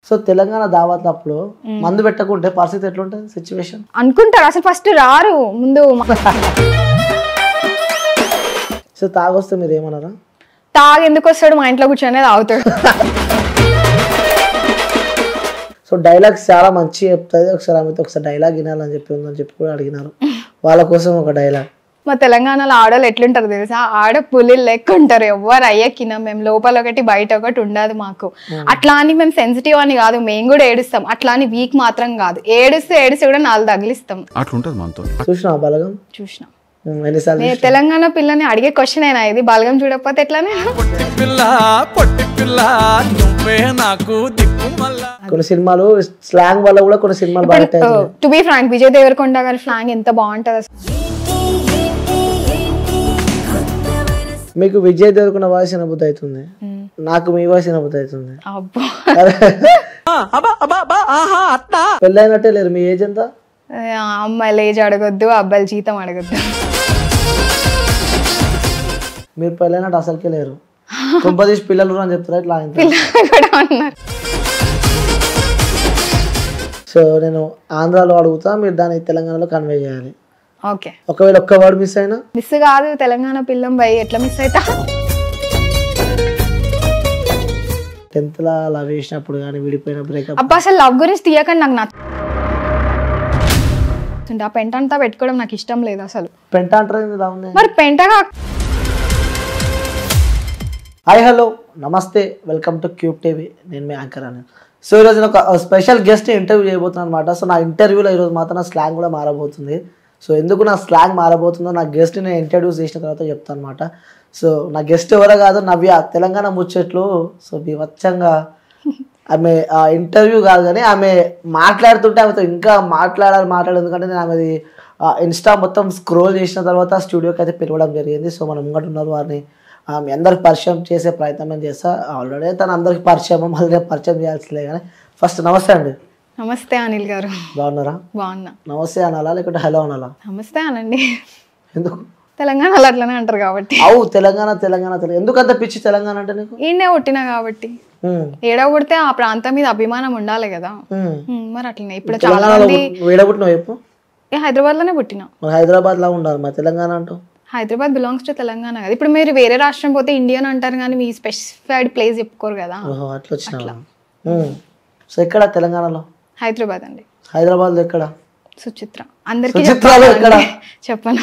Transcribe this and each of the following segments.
So Telangana దావత్లప్పుడు మందు పెట్టకుంటే పరిస్థితి ఎట్లుంటుంది సిచ్యువేషన్ అనుకుంటారు అసలు ఫస్ట్ రారు ముందు సో తాగొస్తే మీరు ఏమన్నారా తాగి ఎందుకు వస్తాడు మా ఇంట్లో కూర్చొని తాగుతాడు సో డైలాగ్స్ చాలా మంచి చెప్తుంది ఒకసారి ఆమెతో ఒకసారి డైలాగ్ వినాలని చెప్పి ఉందని చెప్పి కూడా అడిగినారు వాళ్ళ కోసం ఒక డైలాగ్ మా తెలంగాణలో ఆడవాళ్ళు ఎట్లుంటారు తెలుసా ఆడ పులి లెక్క ఉంటారు ఎవరు అయ్యకినా మేము లోపల ఒకటి బయట ఒకటి ఉండదు మాకు అట్లా అని మేము సెన్సిటివ్ అని కాదు మేము కూడా ఏడుస్తాం అట్లా అని వీక్ మాత్రం కాదు ఏడుస్తే కూడా నాలుగు తగిలిస్తాం చూసినా బలగం చూసిన ఎన్నిసార్లు తెలంగాణ పిల్లని అడిగే క్వశ్చన్ అయినా ఇది బలగం చూడకపోతే ఎట్లానే కొన్ని సినిమాలు స్లాంగ్ వల్ల కూడా కొన్ని సినిమాలు బాగా to be frank Vijay Devarakonda గారి స్లాంగ్ ఎంత బాగుంటది మీకు విజయ్ దేవరకొండ వాయిస్ వినబుద్ధి అవుతుంది నాకు మీ వాయిస్ వినబుద్ధి అవుతుంది పెళ్ళైనట్టే లేరు మీ ఏజ్ ఎంత అమ్మాయిలు ఏజ్ అడగొద్దు అబ్బాయిల జీతం అడగొద్దు మీరు పెళ్ళైనట్టు అసలుకే లేరు కొంపదీసి పిల్లలు అని చెప్తారా ఇట్లా సో నేను ఆంధ్రాలో అడుగుతా మీరు దాన్ని తెలంగాణలో కన్వే చేయాలి ఓకే ఒకవేళ ఒక్క వర్డ్ మిస్ అయినా మిస్ కాదు తెలంగాణ పిల్లం బై ఎట్లా మిస్ అవుతా 10th లా లవ్ చేసినప్పుడు కానీ విడిపోయిన బ్రేకప్ అబ్బా అసలు లవ్ గురించి తీయకండి నాకు నచ్చుంది ఆ పెంట అంతా పెట్టుకోవడం నాకు ఇష్టం లేదు అసలు పెంట అంటారు మరి పెంటగా హాయ్ హలో నమస్తే వెల్కమ్ టు క్యూబ్ టీవీ నేను మీ యాంకర్ అని సో ఈరోజు నేను ఒక స్పెషల్ గెస్ట్ ఇంటర్వ్యూ చేయబోతున్నాను అనమాట సో నా ఇంటర్వ్యూలో ఈరోజు మాత్రం నా స్లాంగ్ కూడా మారబోతుంది సో ఎందుకు నా స్లాంగ్ మారబోతుందో నా గెస్ట్ని నేను ఇంట్రడ్యూస్ చేసిన తర్వాత చెప్తాను అనమాట సో నా గెస్ట్ ఎవరో కాదు నవ్య తెలంగాణ ముచ్చట్లు సో బీభత్సంగా ఆమె ఆ ఇంటర్వ్యూ కాదు కానీ ఆమె మాట్లాడుతుంటే ఆమెతో ఇంకా మాట్లాడాలి ఎందుకంటే నేను ఆమెది ఇన్స్టా మొత్తం స్క్రోల్ చేసిన తర్వాత స్టూడియోకి అయితే పిలవడం జరిగింది సో మనం ముంగట ఉన్నారు వారిని మీ అందరికి పరిచయం చేసే ప్రయత్నం నేను చేస్తా ఆల్రెడీ తను అందరికి పరిచయం మళ్ళీ నేను పరిచయం చేయాల్సిందే కానీ ఫస్ట్ నమస్తే అండి నమస్తే అనిల్ గారు బాగున్నారా బాగున్నా నమస్తే అనాలా లేకుంటే హలో అనాలా నమస్తే అనండి ఎందుకు తెలంగాణలో అట్లనే అంటారు కాబట్టి అవు తెలంగాణ ఎందుకు అంత పిచ్చి తెలంగాణ అంటే నీకు ఈయనే పుట్టినా కాబట్టి ఏడా పుడితే ఆ ప్రాంతం మీద అభిమానం ఉండాలి కదా మరి అట్లనే ఇప్పుడు చాలా మంది హైదరాబాద్ లోనే పుట్టినా హైదరాబాద్ లా ఉండాలి మరి తెలంగాణ అంటూ హైదరాబాద్ బిలాంగ్స్ టు తెలంగాణ కదా ఇప్పుడు మీరు వేరే రాష్ట్రం పోతే ఇండియన్ అంటారు కానీ మీ స్పెసిఫైడ్ ప్లేస్ చెప్పుకోరు కదా అట్లా వచ్చిన సో ఎక్కడ తెలంగాణలో హైదరాబాద్ అండి హైదరాబాద్ లో ఎక్కడ సుచిత్ర అందరికి చెప్పను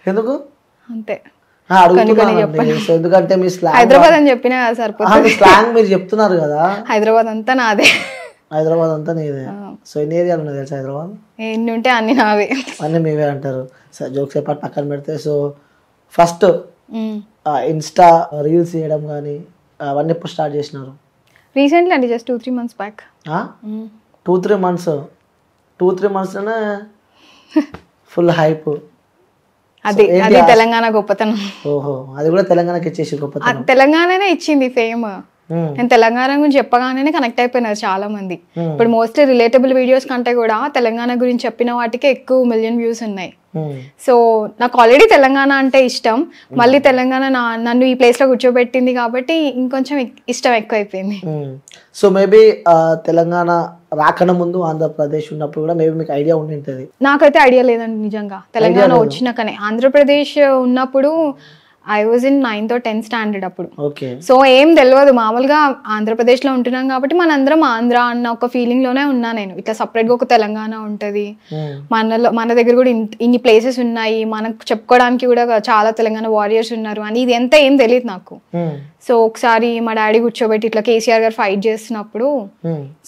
ఎందుకు అంతే ఎందుకంటే మీ హైదరాబాద్ అని చెప్పినా సరిపోతుంది స్లాంగ్ మీరు చెప్తున్నారు కదా హైదరాబాద్ అంతా నాదే హైదరాబాద్ అంతా నీదే సో ఎన్ని ఏరియాలు ఉన్నాయి తెలుసు హైదరాబాద్ ఎన్ని ఉంటే అన్ని నావే అన్ని మీవే అంటారు జోక్స్ ఎప్పుడు పక్కన పెడితే సో ఫస్ట్ ఇన్స్టా రీల్స్ చేయడం కానీ అవన్నీ ఎప్పుడు స్టార్ట్ చేసినారు రీసెంట్లీ అండి జస్ట్ 2-3 months బ్యాక్ 2-3 months లోనే ఫుల్ హైప్ అది తెలంగాణ గొప్పతనం ఓహో అది కూడా తెలంగాణకి ఇచ్చేసి గొప్పతనం తెలంగాణనే ఇచ్చింది ఫేమ్ నేను తెలంగాణ గురించి చెప్పగానే కనెక్ట్ అయిపోయినారు చాలా మంది ఇప్పుడు మోస్ట్లీ రిలేటబుల్ వీడియోస్ కంటే కూడా తెలంగాణ గురించి చెప్పిన వాటికి ఎక్కువ మిలియన్ వ్యూస్ ఉన్నాయి సో నాకు ఆల్రెడీ తెలంగాణ అంటే ఇష్టం మళ్ళీ తెలంగాణ నన్ను ఈ ప్లేస్ లో కూర్చోబెట్టింది కాబట్టి ఇంకొంచెం ఇష్టం ఎక్కువైపోయింది సో మేబీ తెలంగాణ రాకన ముందు ఆంధ్రప్రదేశ్ ఉన్నప్పుడు కూడా మేబీ మీకు ఐడియా ఉండి ఉంటుంది నాకైతే ఐడియా లేదండి నిజంగా తెలంగాణ వచ్చినాకనే ఆంధ్రప్రదేశ్ ఉన్నప్పుడు I was in 9th or 10th standard అప్పుడు సో ఏం తెలియదు మామూలుగా ఆంధ్రప్రదేశ్ లో ఉంటున్నాం కాబట్టి మనందరం ఆంధ్ర అన్న ఒక ఫీలింగ్ లోనే ఉన్నా నేను ఇట్లా సపరేట్ గా ఒక తెలంగాణ ఉంటది మన దగ్గర కూడా ఇన్ని ప్లేసెస్ ఉన్నాయి మనకు చెప్పుకోవడానికి కూడా చాలా తెలంగాణ వారియర్స్ ఉన్నారు అని ఇది ఎంత ఏం తెలియదు నాకు సో ఒకసారి మా డాడీ కూర్చోబెట్టి ఇట్లా కేసీఆర్ గారు ఫైట్ చేస్తున్నప్పుడు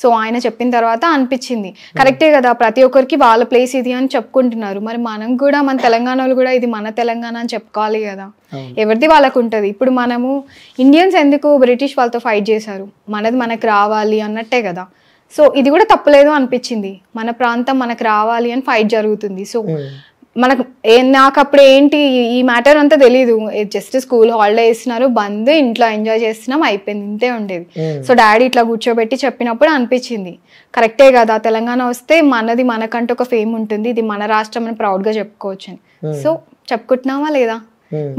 సో ఆయన చెప్పిన తర్వాత అనిపించింది కరెక్టే కదా ప్రతి ఒక్కరికి వాళ్ళ ప్లేస్ ఇది అని చెప్పుకుంటున్నారు మరి మనం కూడా మన తెలంగాణలో కూడా ఇది మన తెలంగాణ అని చెప్పుకోవాలి కదా ఎవరిది వాళ్ళకు ఉంటది ఇప్పుడు మనము ఇండియన్స్ ఎందుకు బ్రిటిష్ వాళ్ళతో ఫైట్ చేశారు మనది మనకు రావాలి అన్నట్టే కదా సో ఇది కూడా తప్పలేదు అనిపించింది మన ప్రాంతం మనకు రావాలి అని ఫైట్ జరుగుతుంది సో మనకు నాకు అప్పుడు ఏంటి ఈ మ్యాటర్ అంతా తెలీదు జస్ట్ స్కూల్ హాలిడే ఇస్తున్నారు బంద్ ఇంట్లో ఎంజాయ్ చేస్తున్నాం అయిపోయింది ఇంతే ఉండేది సో డాడీ ఇట్లా కూర్చోబెట్టి చెప్పినప్పుడు అనిపించింది కరెక్టే కదా తెలంగాణ వస్తే మనది మనకంటూ ఒక ఫేమ్ ఉంటుంది ఇది మన రాష్ట్రం అని ప్రౌడ్ గా చెప్పుకోవచ్చు అని సో చెప్పుకుంటున్నామా లేదా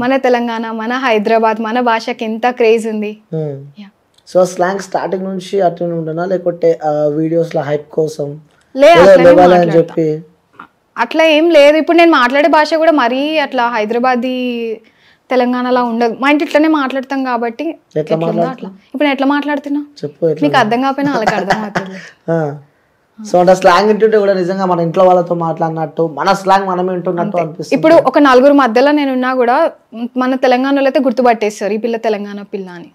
మన తెలంగాణ మన హైదరాబాద్ మన భాషకి ఎంత క్రేజ్ ఉంది సో స్లాంగ్ స్టార్టింగ్ నుంచి అట్లనే ఉండనా లేకపోతే వీడియోస్ లో హైప్ కోసం అని చెప్పి అట్లా ఏం లేదు. ఇప్పుడు నేను మాట్లాడే భాష కూడా మరీ అట్లా హైదరాబాదీ తెలంగాణలో ఉండదు. మా ఇంటి ఇట్లనే మాట్లాడతాం కాబట్టి ఇప్పుడు ఎట్లా మాట్లాడుతున్నా మీకు అర్థం కాకపోయినా వాళ్ళకి అర్థం అవుతుంది. సో అంటే స్లాంగ్ వింటుంటే కూడా నిజంగా మన ఇంట్లో వాళ్ళతో మాట్లాడినట్టు మన స్లాంగ్ మనమే వింటున్నట్టు అనిపిస్తుంది. ఇప్పుడు ఒక నలుగురు మధ్యలో నేను ఉన్నా కూడా మన తెలంగాణలో అయితే గుర్తుపట్టేస్తారు ఈ పిల్ల తెలంగాణ పిల్ల అని.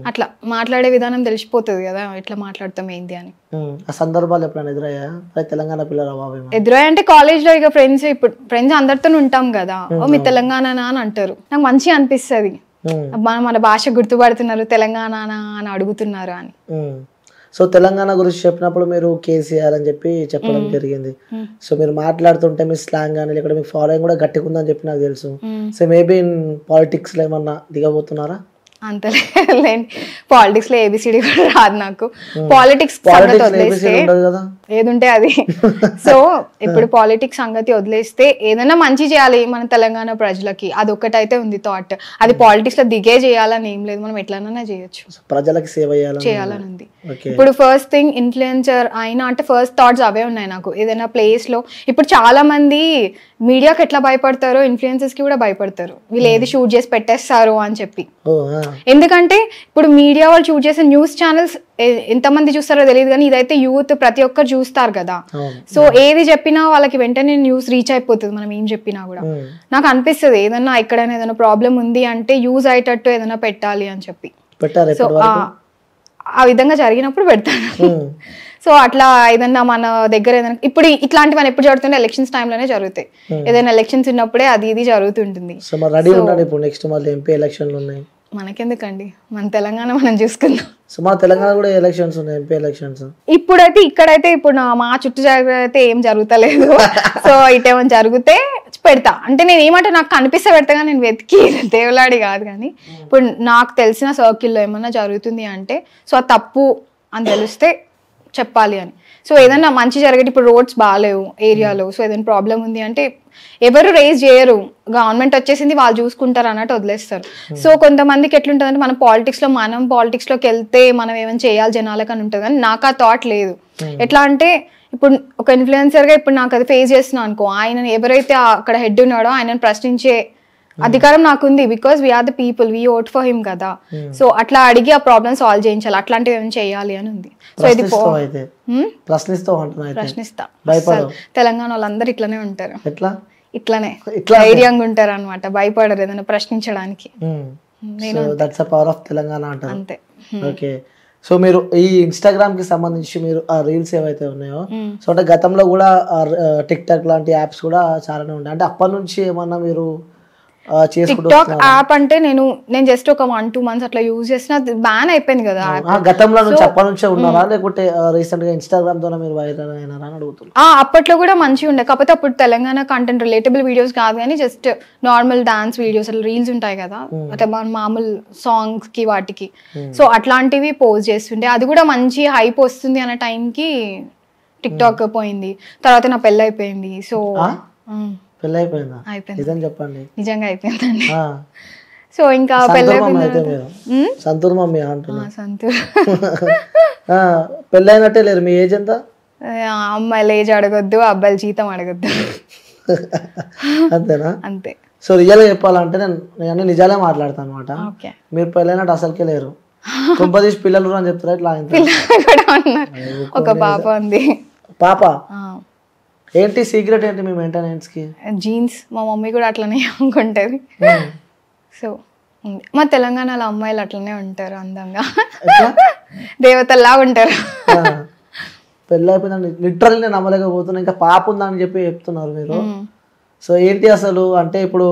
అట్లా మాట్లాడే విధానం తెలిసిపోతుంది కదా ఎట్లా మాట్లాడతాం ఏంటి అని. ఆ సందర్భాలు ఎప్పుడైనా ఎదురయ్యా తెలంగాణ పిల్ల ఎదురయ్యా అంటే కాలేజ్ లో ఇక ఫ్రెండ్స్ ఇప్పుడు ఫ్రెండ్స్ అందరితో ఉంటాం కదా, ఓ మీ తెలంగాణ అని అంటారు. నాకు మంచిగా అనిపిస్తుంది మన భాష గుర్తుపడుతున్నారు తెలంగాణ అని అడుగుతున్నారు అని. సో తెలంగాణ గురించి చెప్పినప్పుడు మీరు కేసీఆర్ అని చెప్పి చెప్పడం జరిగింది. సో మీరు మాట్లాడుతుంటే మీ స్లాంగ్ కానీ లేకపోతే మీ ఫాలోయింగ్ కూడా గట్టిగా ఉందని చెప్పి నాకు తెలుసు. సో మేబీ ఇన్ పాలిటిక్స్ లో ఏమన్నా దిగబోతున్నారా? అంతలేండి, పాలిటిక్స్ లో ఏబిసిడి కూడా రాదు నాకు. పాలిటిక్స్ ఏదుంటే అది. సో ఇప్పుడు పాలిటిక్స్ సంగతి వదిలేస్తే ఏదైనా మంచి చేయాలి మన తెలంగాణ ప్రజలకి, అది ఒక్కటైతే ఉంది థాట్. అది పాలిటిక్స్ లో దిగే చేయాలని ఏం లేదు, మనం ఎట్లన్నా చేయొచ్చు, ప్రజలకి సేవ చేయాలని ఉంది. ఇప్పుడు ఫస్ట్ థింగ్ ఇన్ఫ్లుయెన్సర్ అయినా అంటే ఫస్ట్ థాట్స్ అవే ఉన్నాయి నాకు. ఏదైనా ప్లేస్ లో ఇప్పుడు చాలా మంది మీడియాకి ఎట్లా భయపడతారో ఇన్ఫ్లుయెన్సర్స్ కి కూడా భయపడతారు, వీళ్ళు ఏది షూట్ చేసి పెట్టేస్తారు అని చెప్పి. ఎందుకంటే ఇప్పుడు మీడియా వాళ్ళు షూట్ చేసే న్యూస్ ఛానల్స్ ఎంతమంది చూస్తారో తెలియదు కానీ ఇదైతే యూత్ ప్రతి ఒక్కరు చూస్తారు కదా. సో ఏది చెప్పినా వాళ్ళకి వెంటనే న్యూస్ రీచ్ అయిపోతుంది మనం ఏం చెప్పినా కూడా. నాకు అనిపిస్తుంది ఏదన్నా ఎక్కడైనా ఏదైనా ప్రాబ్లం ఉంది అంటే యూజ్ అయ్యేటట్టు ఏదైనా పెట్టాలి అని చెప్పి. సో ఆ విధంగా జరిగినప్పుడు పెడతాను. సో అట్లా ఏదన్నా మన దగ్గర ఏదైనా ఇప్పుడు ఇట్లాంటివి ఎప్పుడు జరుగుతుంటే ఎలక్షన్స్ టైంలోనే జరుగుతాయి. ఏదైనా ఎలక్షన్స్ ఉన్నప్పుడే అది ఇది జరుగుతుంటుంది. మనకెందుకండి, మన తెలంగాణ మనం చూసుకుందాం. సో మన తెలంగాణ కూడా ఎలక్షన్స్ ఉన్నాయి, ఎంపీ ఎలక్షన్స్. ఇప్పుడైతే ఇక్కడైతే ఇప్పుడు మా చుట్టూ అయితే ఏం జరుగుతలేదు. సో ఇటేమో జరిగితే పెడతా అంటే నేను ఏమంటే నాకు కనిపిస్తే పెడతా కానీ నేను వెతికి దేవులాడి కాదు. కానీ ఇప్పుడు నాకు తెలిసిన సర్కిల్లో ఏమన్నా జరుగుతుంది అంటే సో అది తప్పు అని తెలిస్తే చెప్పాలి అని. సో ఏదైనా మంచి జరిగేది ఇప్పుడు రోడ్స్ బాగాలేవు ఏరియాలో, సో ఏదైనా ప్రాబ్లం ఉంది అంటే ఎవరు రేజ్ చేయరు, గవర్నమెంట్ వచ్చేసింది వాళ్ళు చూసుకుంటారు అన్నట్టు వదిలేస్తారు. సో కొంతమందికి ఎట్లుంటుందంటే మనం పాలిటిక్స్లోకి వెళ్తే మనం ఏమైనా చేయాలి జనాలకు అని ఉంటుంది, కానీ నాకు ఆ థాట్ లేదు. ఎట్లా అంటే ఇప్పుడు ఒక ఇన్ఫ్లుయెన్సర్గా ఇప్పుడు నాకు అది ఫేస్ చేస్తున్నాను అనుకో, ఆయన ఎవరైతే అక్కడ హెడ్ ఉన్నాడో ఆయనను ప్రశ్నించే అధికారం నాకుంది, because we are the people, we vote for him కదా. సో అట్లా అడిగి ఆ ప్రాబ్లమ్ సాల్వ్ చేయించాలి, అట్లాంటివి ఏమైనా చేయాలి అని ఉంది. సో ఇది ప్రశ్నిస్తా. తెలంగాణ వాళ్ళందరూ ఇట్లానే ఉంటారు, ఇట్లానే ధైర్యంగా ఉంటారు అనమాట, భయపడరు ఏదైనా ప్రశ్నించడానికి. అంతే. ఓకే. సో మీరు ఈ ఇన్స్టాగ్రామ్ కి సంబంధించి మీరు ఆ రీల్స్ ఏవైతే ఉన్నాయో సో అంటే గతంలో కూడా టిక్ టాక్ లాంటి యాప్స్ కూడా చాలానే ఉన్నాయి, అంటే అప్పటి నుంచి ఏమన్నా మీరు టిక్టాక్ యాప్ అంటే నేను జస్ట్ ఒక 1-2 months అట్లా యూజ్ చేసిన బ్యాన్ అయిపోయింది కదా. గతంలో నుంచి అప్పటి నుంచే ఉన్నారా లేకపోతే రీసెంట్ గా ఇన్స్టాగ్రామ్ ద్వారా మీరు వైరల్ అయినారా అని అడుగుతున్నా. అప్పట్లో కూడా మంచిగా ఉండే, కాకపోతే అప్పుడు తెలంగాణ కంటెంట్ రిలేటబుల్ వీడియోస్ కాదు కానీ జస్ట్ నార్మల్ డాన్స్ వీడియోస్ అట్లా రీల్స్ ఉంటాయి కదా, అంటే మామూలు సాంగ్స్ కి వాటికి. సో అట్లాంటివి పోస్ట్ చేస్తుండే, అది కూడా మంచి హైప్ వస్తుంది అనే టైంకి టిక్టాక్ పోయింది. తర్వాత నా పెళ్ళి అయిపోయింది. సో పెళ్ళైపోయిందా? చెప్పండి. నిజంగా అయిపోయిందండి. సో ఇంకా సంతూర్ మమ్మీ అంటున్నా. పెళ్ళైనట్టే లేరు. మీ ఏజ్ ఎంత? అమ్మాయిల ఏజ్ అడగొద్దు, అబ్బాయిల జీతం అడగొద్దు. అంతేనా? అంతే. సో రియల్ గా చెప్పాలంటే నేను నిజాలే మాట్లాడతాను అనమాట. మీరు పెళ్ళైనట్టు అసలుకే లేరు. కొంపదీసి పిల్లలు అని చెప్తారా? ఇట్లా ఒక పాప ఉంది. పాప? ఏంటి సీక్రెట్ ఏంటి మీ మెయింటెనెన్స్ కి? జీన్స్. మా మమ్మీ కూడా అట్లనే అనుకుంటది. సో మా తెలంగాణలో అమ్మాయిలు అట్లనే ఉంటారు, అందంగా దేవతల్లా ఉంటారు. పెళ్ళి అయిపోయిందండి లిటరల్లీ నేను నమ్మలేకపోతున్నా, ఇంకా పాప ఉందని చెప్పి చెప్తున్నారు మీరు. సో ఏంటి అసలు అంటే ఇప్పుడు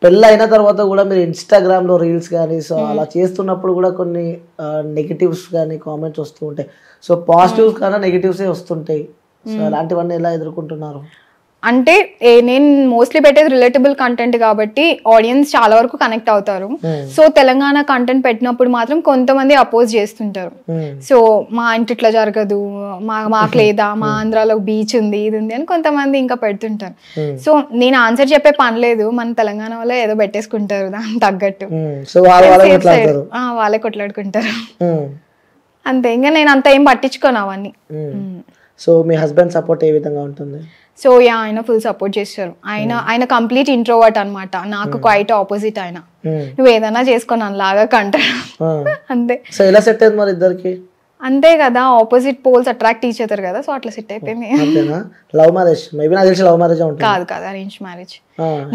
పెళ్ళి అయిన తర్వాత కూడా మీరు ఇన్స్టాగ్రామ్ లో రీల్స్ కానీ సో అలా చేస్తున్నప్పుడు కూడా కొన్ని నెగిటివ్స్ కానీ కామెంట్స్ వస్తూ ఉంటాయి. సో పాజిటివ్స్ కన్నా నెగిటివ్సే వస్తుంటాయి. సో అలాంటివన్నీ ఎలా ఎదుర్కొంటున్నారు? అంటే నేను మోస్ట్లీ పెట్టేది రిలేటబుల్ కంటెంట్ కాబట్టి ఆడియన్స్ చాలా వరకు కనెక్ట్ అవుతారు. సో తెలంగాణ కంటెంట్ పెట్టినప్పుడు మాత్రం కొంతమంది అపోజ్ చేస్తుంటారు. సో మా ఇంటి ఇట్లా జరగదు, మాకు లేదా, మా ఆంధ్రాలో బీచ్ ఉంది ఇది ఉంది అని కొంతమంది ఇంకా పెడుతుంటారు. సో నేను ఆన్సర్ చెప్పే పని లేదు, మన తెలంగాణ వల్ల ఏదో పెట్టేసుకుంటారు దానికి తగ్గట్టు, వాళ్ళే కొట్లాడుకుంటారు. అంతే, ఇంకా నేను అంత ఏం పట్టించుకోను అవన్నీ. సో మీ హస్బెండ్ సపోర్ట్ ఏ విధంగా ఉంటుంది? సో ఆయన ఫుల్ సపోర్ట్ చేస్తారు. ఆయన కంప్లీట్ ఇంట్రోవర్ట్ అనమాట, నాకు క్వైట్ ఆపోజిట్. ఆయన నువ్వు ఏదైనా చేసుకో లాగా కంటాడు అంతే. సో ఎలా సెట్ అయింది మరి ఇద్దరికి? అంతే కదా, opposite poles attract each other కదా, సో అట్లా సెట్ అయిపోయింది. లవ్ మ్యారేజ్ మేబీ నాకు తెలిసి లవ్ మ్యారేజ్ ఉంటుంది. కాదు అరేంజ్ మ్యారేజ్.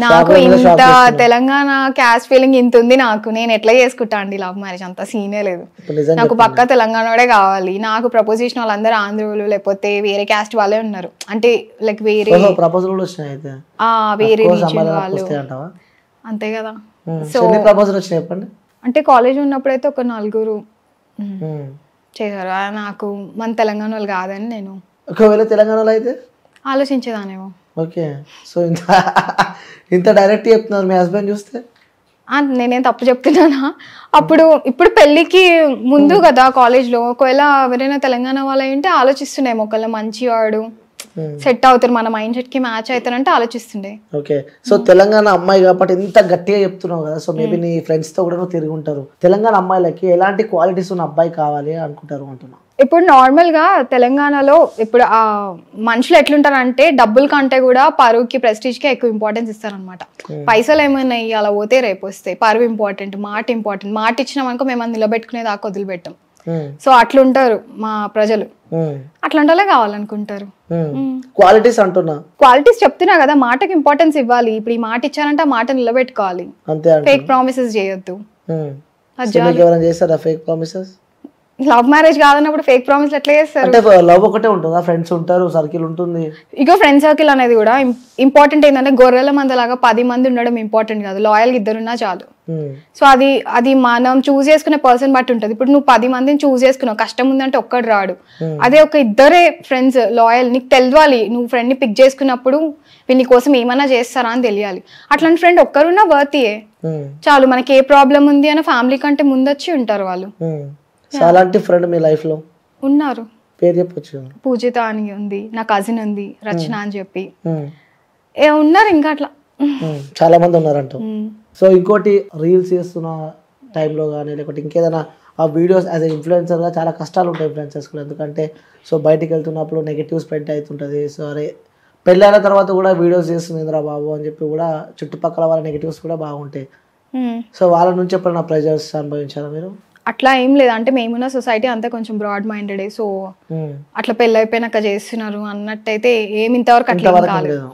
నాకు ఇంత తెలంగాణ క్యాస్ట్ ఫీలింగ్ ఇంత ఉంది నాకు, నేను ఎట్లా చేసుకుంటా అండి లవ్ మ్యారేజ్, అంత సీనే లేదు. నాకు పక్కా తెలంగాణడే కావాలి. నాకు ప్రపోజ్ చేసిన వాళ్ళందరూ ఆంధ్రులు లేకపోతే వేరే క్యాస్ట్ వాళ్ళే ఉన్నారు, అంటే లైక్ వేరే ప్రపోజల్ కూడా వచ్చినాయి అయితే వేరే రీజియన్ వాళ్ళు, అంతే కదా. సో ప్రపోజల్ వచ్చినాయి చెప్పండి. అంటే కాలేజ్ ఉన్నప్పుడైతే ఒక 4 చేశారు. నాకు మన తెలంగాణ వాళ్ళు కాదని నేను ఒకవేళ తెలంగాణలో అయితే ఆలోచించేదానేమో. ఓకే, సో ఇంత డైరెక్ట్ చెప్తున్నారు మీ హస్బెండ్ చూస్తే. నేనేం తప్పు చెప్తున్నానా? ఇప్పుడు పెళ్ళికి ముందు కదా కాలేజ్లో, ఒకవేళ ఎవరైనా తెలంగాణ వాళ్ళు ఏంటి ఆలోచిస్తున్నాయేమో, ఒకవేళ మంచివాడు సెట్ అవుతారు మన మైండ్ సెట్ కి మ్యాచ్ అవుతారంటే ఆలోచిస్తుండే. ఓకే, సో తెలంగాణ అమ్మాయి కాబట్టి ఇంత గట్టిగా చెప్తున్నావు కదా, సో మేబీ నీ ఫ్రెండ్స్ తో కూడా తిరిగి ఉంటారు. తెలంగాణ అమ్మాయిలకి ఎలాంటి క్వాలిటీస్ ఉన్న అబ్బాయి కావాలి అనుకుంటారు అంటున్నా? ఇప్పుడు నార్మల్ గా తెలంగాణలో ఇప్పుడు ఆ మనుషులు ఎట్లుంటారంటే డబ్బుల కంటే కూడా పరువుకి ప్రెస్టీజ్ కి ఎక్కువ ఇంపార్టెన్స్ ఇస్తారనమాట. పైసలు ఏమైనా అలా పోతే రేపు వస్తాయి, పరువు ఇంపార్టెంట్, మాట ఇంపార్టెంట్. మాట ఇచ్చినాం అనుకో మేము నిలబెట్టుకునే దాకా వదిలిపెట్టాం. సో అట్లుంటారు మా ప్రజలు, అట్లాంటి కావాలనుకుంటారు. క్వాలిటీస్ అంటున్నా, క్వాలిటీస్ చెప్తున్నా కదా, మాటకి ఇంపార్టెన్స్ ఇవ్వాలి. ఇప్పుడు ఈ మాట ఇచ్చారంటే ఆ మాట నిలబెట్టుకోవాలి, ఫేక్ ప్రామిసెస్ చేయొద్దు. ఫేక్ ప్రామిసెస్ లవ్ మ్యారేజ్ కాదన్నప్పుడు ఫేక్ ప్రామిస్ ఎట్లా చేస్తారు? అంటే లవ్ ఒకటే ఉంటుందా? ఫ్రెండ్స్ ఉంటారు, సర్కిల్ ఉంటుంది. ఇగో ఫ్రెండ్ సర్కిల్ అనేది కూడా ఇంపార్టెంట్. ఏంటంటే గొర్రెల మందలాగా 10 మంది ఉండడం ఇంపార్టెంట్ కాదు, లాయల్ గా 2 ఉన్నా చాలు. సో అది మనం చూస్ చేసుకునే పర్సన్ బట్టి ఉంటుంది. ఇప్పుడు నువ్వు 10 మందిని చూస్ చేసుకున్నావు, కష్టం ఉందంటే ఒక్కడు రాడు. అదే ఒక 2 ఫ్రెండ్స్ లాయల్, నీకు తెలియాలి నువ్వు ఫ్రెండ్ ని పిక్ చేసుకున్నప్పుడు వీళ్ళ కోసం ఏమన్నా చేస్తారా అని తెలియాలి. అట్లాంటి ఫ్రెండ్ ఒక్కరున్నా వర్తియే చాలు. మనకి ఏ ప్రాబ్లం ఉంది అని ఫ్యామిలీ కంటే ముందొచ్చి ఉంటారు వాళ్ళు. అలాంటి ఫ్రెండ్ మీ లైఫ్ లో ఉన్నారు? పేరు చెప్పొచ్చు. పూజిత అని ఉంది, నా కజిన్ ఉంది రచన అని చెప్పి ఉన్నారు, ఇంకా అట్లా చాలా మంది ఉన్నారంట. సో ఇంకోటి రీల్స్ చేస్తున్న టైంలో కానీ లేకపోతే ఇంకేదైనా ఆ వీడియోస్ యాజ్ ఎ ఇన్ఫ్లుయెన్సర్గా చాలా కష్టాలు ఉంటాయి ఇన్ఫ్లుయెన్సర్స్ కూడా. ఎందుకంటే సో బయటికి వెళ్తున్నప్పుడు నెగిటివ్ స్ప్రెడ్ అవుతుంటుంది. సో అరే పెళ్ళైన తర్వాత కూడా వీడియోస్ చేస్తుంది ఇంద్రా బాబు అని చెప్పి కూడా చుట్టుపక్కల వాళ్ళ నెగిటివ్స్ కూడా బాగుంటాయి. సో వాళ్ళ నుంచి ఎప్పుడైనా ప్రెజర్స్ అనుభవించారా మీరు? అట్లా ఏం లేదు, అంటే మేమున్న సొసైటీ అంతా కొంచెం బ్రాడ్ మైండెడ్. సో అట్లా పెళ్ళి అయిపోయినాక చేస్తున్నారు అన్నట్టయితే ఏమి ఇంతవరకు అట్లా కాలేదు.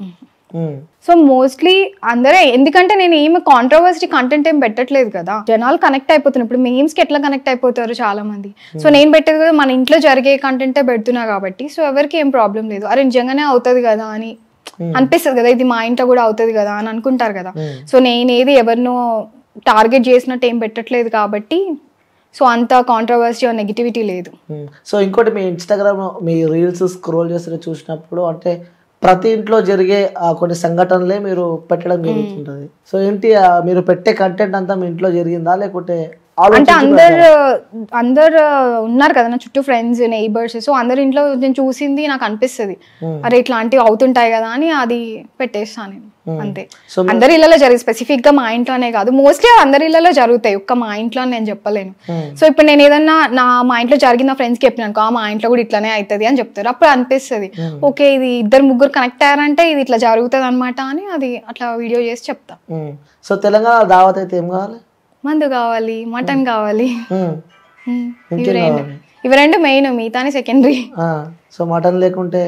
సో మోస్ట్లీ అందరే, ఎందుకంటే నేను ఏమి కాంట్రవర్సీ కంటెంట్ ఏం పెట్టట్లేదు కదా, జనాలు కనెక్ట్ అయిపోతున్నారు. ఇప్పుడు మీమ్స్ కి ఎట్లా కనెక్ట్ అయిపోతారు చాలా మంది. సో నేను పెట్టేది కూడా మన ఇంట్లో జరిగే కంటెంటే పెడుతున్నా కాబట్టి సో ఎవరికి ఏం ప్రాబ్లం లేదు. అరే నిజంగానే అవుతుంది కదా అని అనిపిస్తుంది కదా, ఇది మా ఇంట్లో కూడా అవుతుంది కదా అని అనుకుంటారు కదా. సో నేనేది ఎవరినో టార్గెట్ చేసినట్టు ఏం పెట్టట్లేదు కాబట్టి సో అంత కాంట్రవర్సీ నెగిటివిటీ లేదు. సో ఇంకోటి మీ ఇన్స్టాగ్రామ్ మీ రీల్స్ స్క్రోల్ చేస్తే చూసినప్పుడు అంటే ప్రతి ఇంట్లో జరిగే కొన్ని సంఘటనలే మీరు పెట్టడం జరుగుతుంటది. సో ఏంటి మీరు పెట్టే కంటెంట్ అంతా మీ ఇంట్లో జరిగిందా లేకుంటే అంటే అందరు ఉన్నారు కదా నా చుట్టూ, ఫ్రెండ్స్ నైబర్స్. సో అందరి ఇంట్లో నేను చూసింది నాకు అనిపిస్తుంది అరే ఇట్లాంటివి అవుతుంటాయి కదా అని అది పెట్టేస్తాను నేను అంతే. అందరి ఇళ్లలో జరిగి స్పెసిఫిక్ గా మా ఇంట్లోనే కాదు, మోస్ట్లీ అందరి ఇళ్లలో జరుగుతాయి, ఒక్క మా ఇంట్లో నేను చెప్పలేను. సో ఇప్పుడు నేను ఏదన్నా మా ఇంట్లో జరిగిన నా ఫ్రెండ్స్ కి చెప్పినాను మా ఇంట్లో కూడా ఇట్లానే అవుతుంది అని చెప్తారు. అప్పుడు అనిపిస్తుంది ఓకే ఇది 2-3 కనెక్ట్ అయ్యారంటే ఇది ఇట్లా జరుగుతుంది అనమాట అని అది అట్లా వీడియో చేసి చెప్తా. సో తెలంగాణ దావత్ అయితే ఏం కావాలి? మందు కావాలి, మటన్ కావాలి, ఇవి 2 మెయిన్, మిగతాని సెకండరీ. సో మటన్ లేకుంటే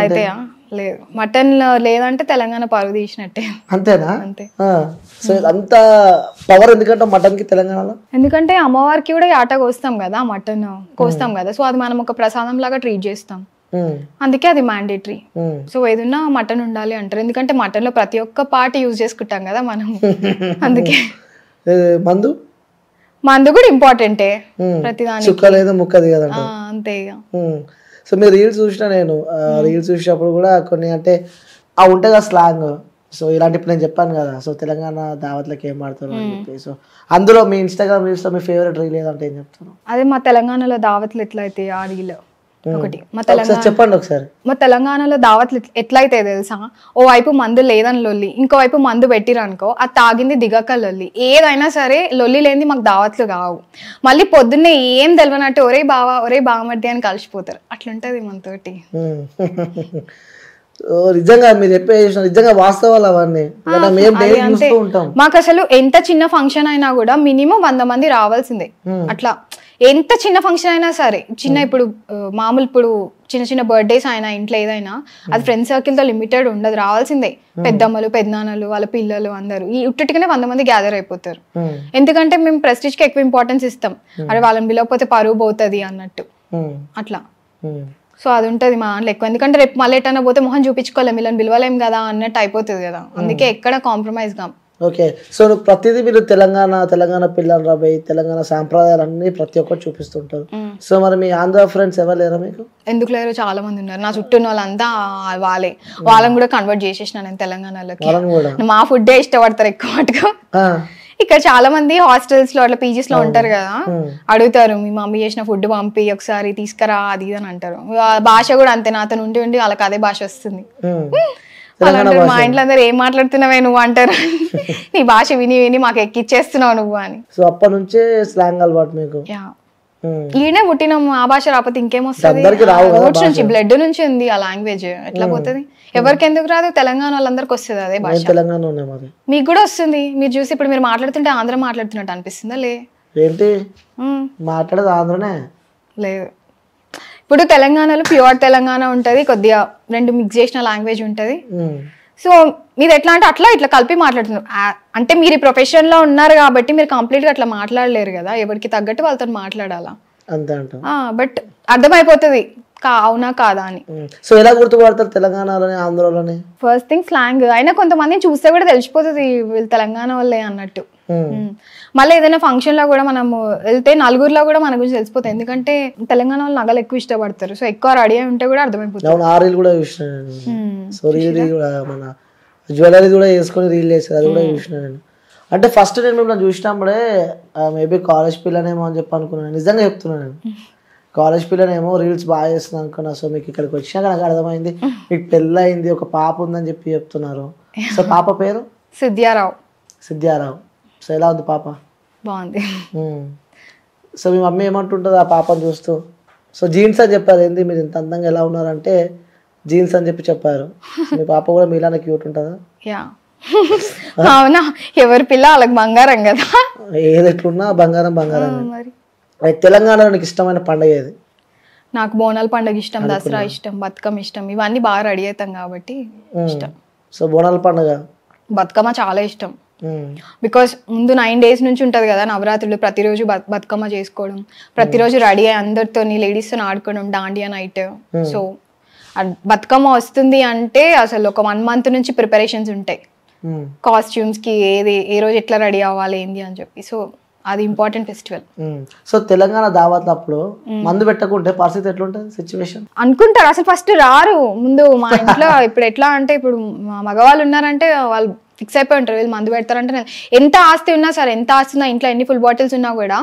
అయితాయా? లేదు, మటన్ లేదంటే తెలంగాణ పరువు తీసినట్టే. అంతేనా? అంతే. సో అంత పవర్ ఎందుకంటే మటన్ కి తెలంగాణలో, ఎందుకంటే అమ్మవారికి కూడా ఆట కోస్తాం కదా, మటన్ కోస్తాం కదా, సో అది మనం ఒక ప్రసాదం లాగా ట్రీట్ చేస్తాం, అందుకే అది మ్యాండేటరీ. సో ఏదన్నా మటన్ ఉండాలి అంటారు, ఎందుకంటే మటన్ లో ప్రతి ఒక్క పార్ట్ యూజ్ చేసుకుంటాం కదా మనం, అందుకే. మందు కూడా ఇంపార్టెంటే ప్రతిదానికి, ముక్కది కదా అంతే. సో మీరు రీల్స్ చూసిన, నేను రీల్స్ చూసినప్పుడు కూడా కొన్ని అంటే ఉంటాయి కదా స్లాంగ్. సో ఇలాంటి నేను చెప్పాను కదా, సో తెలంగాణ దావత్లకి ఏం వాడతారు అని చెప్పి. సో అందులో మీ ఇన్స్టాగ్రామ్ రీల్స్ లో మీ ఫేవరెట్ రీల్ ఏదంటే ఏం చెప్తాను? అదే మా తెలంగాణలో దావత్లు ఎట్లా అయితే ఆ రీల్ ఒకటి మా చెప్పండి ఒకసారి. మా తెలంగాణలో దావత్లు ఎట్లయితే తెలుసా, ఓ వైపు మందు లేదని లొల్లి, ఇంకో వైపు మందు పెట్టిరనుకో అది తాగింది దిగక లొల్లి. ఏదైనా సరే లొల్లి లేని మాకు దావత్లు కావు. మళ్ళీ పొద్దున్నే ఏం తెలియనట్టు ఒరే బావా ఒరే బావమర్ది అని కలిసిపోతారు. అట్లుంటది మనతోటి. నిజంగా మీరు చెప్పే నిజంగా వాస్తవాలు అవన్నీ మాకు అసలు ఎంత చిన్న ఫంక్షన్ అయినా కూడా మినిమం 100 మంది రావాల్సిందే. అట్లా ఎంత చిన్న ఫంక్షన్ అయినా సరే, చిన్న ఇప్పుడు మామూలు ఇప్పుడు చిన్న చిన్న బర్త్డేస్ అయినా ఇంట్లో ఏదైనా అది ఫ్రెండ్ సర్కిల్ తో లిమిటెడ్ ఉండదు, రావాల్సిందే. పెద్దమ్మలు పెద్దనాన్నలు వాళ్ళ పిల్లలు అందరూ ఈ ఉట్టిగానే 100 మంది గ్యాదర్ అయిపోతారు. ఎందుకంటే మేము ప్రెస్టీజ్ కి ఎక్కువ ఇంపార్టెన్స్ ఇస్తాం. అరే వాళ్ళని పిలవకపోతే పరువు పోతుంది అన్నట్టు అట్లా. సో అది ఉంటుంది మా దాంట్లో ఎక్కువ. ఎందుకంటే రేపు మళ్ళీ ఎటన్నా పోతే మొహం చూపించుకోలేము, వీళ్ళని పిలవలేం కదా అన్నట్టు అయిపోతుంది కదా, అందుకే ఎక్కడ కాంప్రమైజ్ కాం. ఓకే. సో ప్రతిదీ మీరు తెలంగాణ పిల్లలు రాబోయి తెలంగాణ సాంప్రదాయాలు అన్ని ప్రతి ఒక్కటి చూపిస్తుంటారు. సో మరి మీ ఆంధ్ర ఫ్రెండ్స్ ఎవరు లేరా మీకు? ఎందుకు లేరు, చాలా మంది ఉన్నారు. నా చుట్టూ ఉన్న వాళ్ళంతా వాళ్ళని కూడా కన్వర్ట్ చేసేసిన నేను తెలంగాణలోకి. మా ఫుడ్ ఇష్టపడతారు ఎక్కువ మటుగా. ఇక్కడ చాలా మంది హాస్టల్స్ లో అట్లా పీజీస్ లో ఉంటారు కదా, అడుగుతారు మీ మమ్మీ చేసిన ఫుడ్ పంపి ఒకసారి తీసుకురా అది అని అంటారు. భాష కూడా అంతే, నాతో ఉండి వాళ్ళకి అదే భాష వస్తుంది. మా ఇంట్లో అందరు ఏం మాట్లాడుతున్నావే నువ్వు అంటారు, నీ భాష విని విని మాకు ఎక్కిచ్చేస్తున్నావు నువ్వు అని. సో అప్పటి నుంచే స్లాంగ్ అలవాటు మీకు? ఈయనే పుట్టినాం, ఆ భాష రాకపోతే ఇంకేమొస్తుంది, ఓట్స్ నుంచి బ్లడ్ నుంచి ఉంది ఆ లాంగ్వేజ్, ఎట్లా పోతుంది? ఎవరికి ఎందుకు రాదు, తెలంగాణ వాళ్ళందరికి వస్తుంది అదే భాష. మీకు కూడా వస్తుంది, మీరు చూసి ఇప్పుడు మీరు మాట్లాడుతుంటే ఆంధ్ర మాట్లాడుతున్నట్టు అనిపిస్తుందా? ఏంటి మాట్లాడేది ఆంధ్రనే లేదు. ఇప్పుడు తెలంగాణలో ప్యూర్ తెలంగాణ ఉంటది, కొద్దిగా రెండు మిక్స్ చేసిన లాంగ్వేజ్ ఉంటది. సో మీరు ఎట్లా అంటే అట్లా ఇట్లా కలిపి మాట్లాడుతున్నారు. అంటే మీరు ఈ ప్రొఫెషన్ లో ఉన్నారు కాబట్టి మీరు కంప్లీట్ గా అట్లా మాట్లాడలేరు కదా, ఎవరికి తగ్గట్టు వాళ్ళతో మాట్లాడాలా. బట్ అర్థమైపోతుంది అవునా కాదా అని. సో ఎలా గుర్తుపడతారు తెలంగాణలోని ఆంధ్రలోని? First thing slang. అయినా కొంతమందిని చూస్తే కూడా తెలిసిపోతుంది వీళ్ళు తెలంగాణ వాళ్ళే అన్నట్టు. మళ్ళీ ఏదైనా ఫంక్షన్ లో కూడా మనం వెళ్తే నలుగురిలో కూడా మన గురించి తెలిసిపోతుంది, ఎందుకంటే తెలంగాణ వాళ్ళు నగలు ఎక్కువ ఇష్టపడతారు. సో ఎక్కువ రెడీ అయి ఉంటే కూడా అర్థమైపోతుంది. ఆరీలు కూడా చూసినాను, సో రీల్ కూడా మన జ్యువెలరీ కూడా వేసుకొని రీల్ వేసారు, అది కూడా చూసినాను. అంటే ఫస్ట్ నేను మిమ్మల్ని చూసినప్పుడే మేబీ కాలేజ్ పిల్లనేమో అని చెప్పి అనుకున్నాను. నిజంగా చెప్తున్నాను, నేను కాలేజ్ పిల్లనేమో రీల్స్ బాగా చేస్తున్నాను అనుకున్నా. సో మీకు ఇక్కడికి వచ్చినాక నాకు అర్థమైంది మీకు పెళ్ళయింది, ఒక పాప ఉందని చెప్పి చెప్తున్నారు. సో పాప పేరు? సిద్ధ్యారావు. సో ఎలా ఉంది పాప? బాగుంది. సో మీ మమ్మీ ఏమంటుంటుంది ఆ పాపను చూస్తూ? సో జీన్స్ అని చెప్పారు, ఏంది మీరు ఇంత అందంగా ఎలా ఉన్నారంటే జీన్స్ అని చెప్పి చెప్పారు. మీ పాప కూడా మీలానే క్యూట్ ఉంటుందా? అవునా, ఎవరి పిల్ల వాళ్ళకి బంగారం కదా, ఏది ఎట్లున్నా బంగారం. తెలంగాణలో నీకు ఇష్టమైన పండుగ ఏది? నాకు బోనాల పండుగ ఇష్టం, దసరా ఇష్టం, బతుకమ్మ ఇష్టం. ఇవన్నీ బాగా రెడీ అవుతాం కాబట్టి ఇష్టం. సో బోనాల పండుగ, బతుకమ్మ చాలా ఇష్టం. బికాస్ ముందు 9 days నుంచి ఉంటది కదా నవరాత్రులు, ప్రతిరోజు బతుకమ్మ చేసుకోవడం, ప్రతిరోజు రెడీ అయ్యి అందరితో లేడీస్ తో ఆడుకోవడం, దాండియా నైట్. సో బతుకమ్మ వస్తుంది అంటే అసలు ఒక 1 month నుంచి ప్రిపరేషన్స్ ఉంటాయి, కాస్ట్యూమ్స్ కి ఏ రోజు ఎట్లా రెడీ అవ్వాలి ఏంది అని చెప్పి. సో అది ఇంపార్టెంట్ ఫెస్టివల్. సో తెలంగాణ దావత్ అప్పుడు మందు పెట్టకుంటే పరిస్థితి ఎట్లుంటది సిచ్యువేషన్ అనుకుంటారు? అసలు ఫస్ట్ రారు ముందు మా ఇంట్లో. ఇప్పుడు ఎట్లా అంటే ఇప్పుడు మా మగవాళ్ళు ఉన్నారంటే వాళ్ళు ఫిక్స్ అయిపోయి ఉంటారు, వీళ్ళు మందు పెడతారంటే. ఎంత ఆస్తి ఉన్నా సరే, ఎంత ఆస్తి ఉన్నా ఇంట్లో ఎన్ని ఫుల్ బాటిల్స్ ఉన్నా కూడా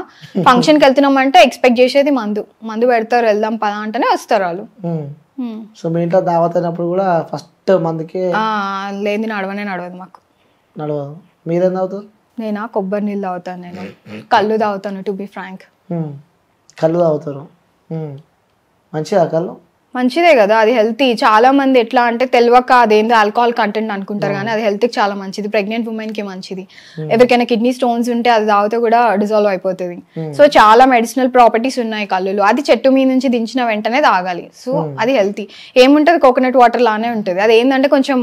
ఫంక్షన్కి వెళ్తున్నామంటే ఎక్స్పెక్ట్ చేసేది మందు పెడతారు, వెళ్దాం పదా అంటేనే వస్తారు వాళ్ళు. సో మీ ఇంట్లో దావత్ అయినప్పుడు కూడా ఫస్ట్ మందుకి లేని నడవదు మాకు. నడవదు. మీరేం తాగుతారు? నేనా కొబ్బరి నీళ్ళు తాగుతాను, నేను కళ్ళు తాగుతాను. టు బి ఫ్రాంక్, కళ్ళు తాగుతారు. మంచిదా కళ్ళు? మంచిదే కదా, అది హెల్తీ. చాలా మంది ఎట్లా అంటే తెలియక అదేందో ఆల్కహాల్ కంటెంట్ అనుకుంటారు, కానీ అది హెల్త్కి చాలా మంచిది, ప్రెగ్నెంట్ ఉమెన్ కి మంచిది. ఎవరికైనా కిడ్నీ స్టోన్స్ ఉంటే అది తాగితే కూడా డిజాల్వ్ అయిపోతుంది. సో చాలా మెడిసినల్ ప్రాపర్టీస్ ఉన్నాయి కళ్ళులో. అది చెట్టు మీద నుంచి దించిన వెంటనే తాగాలి. సో అది హెల్తీ. ఏముంటది, కోకోనట్ వాటర్ లానే ఉంటుంది. అది ఏంటంటే కొంచెం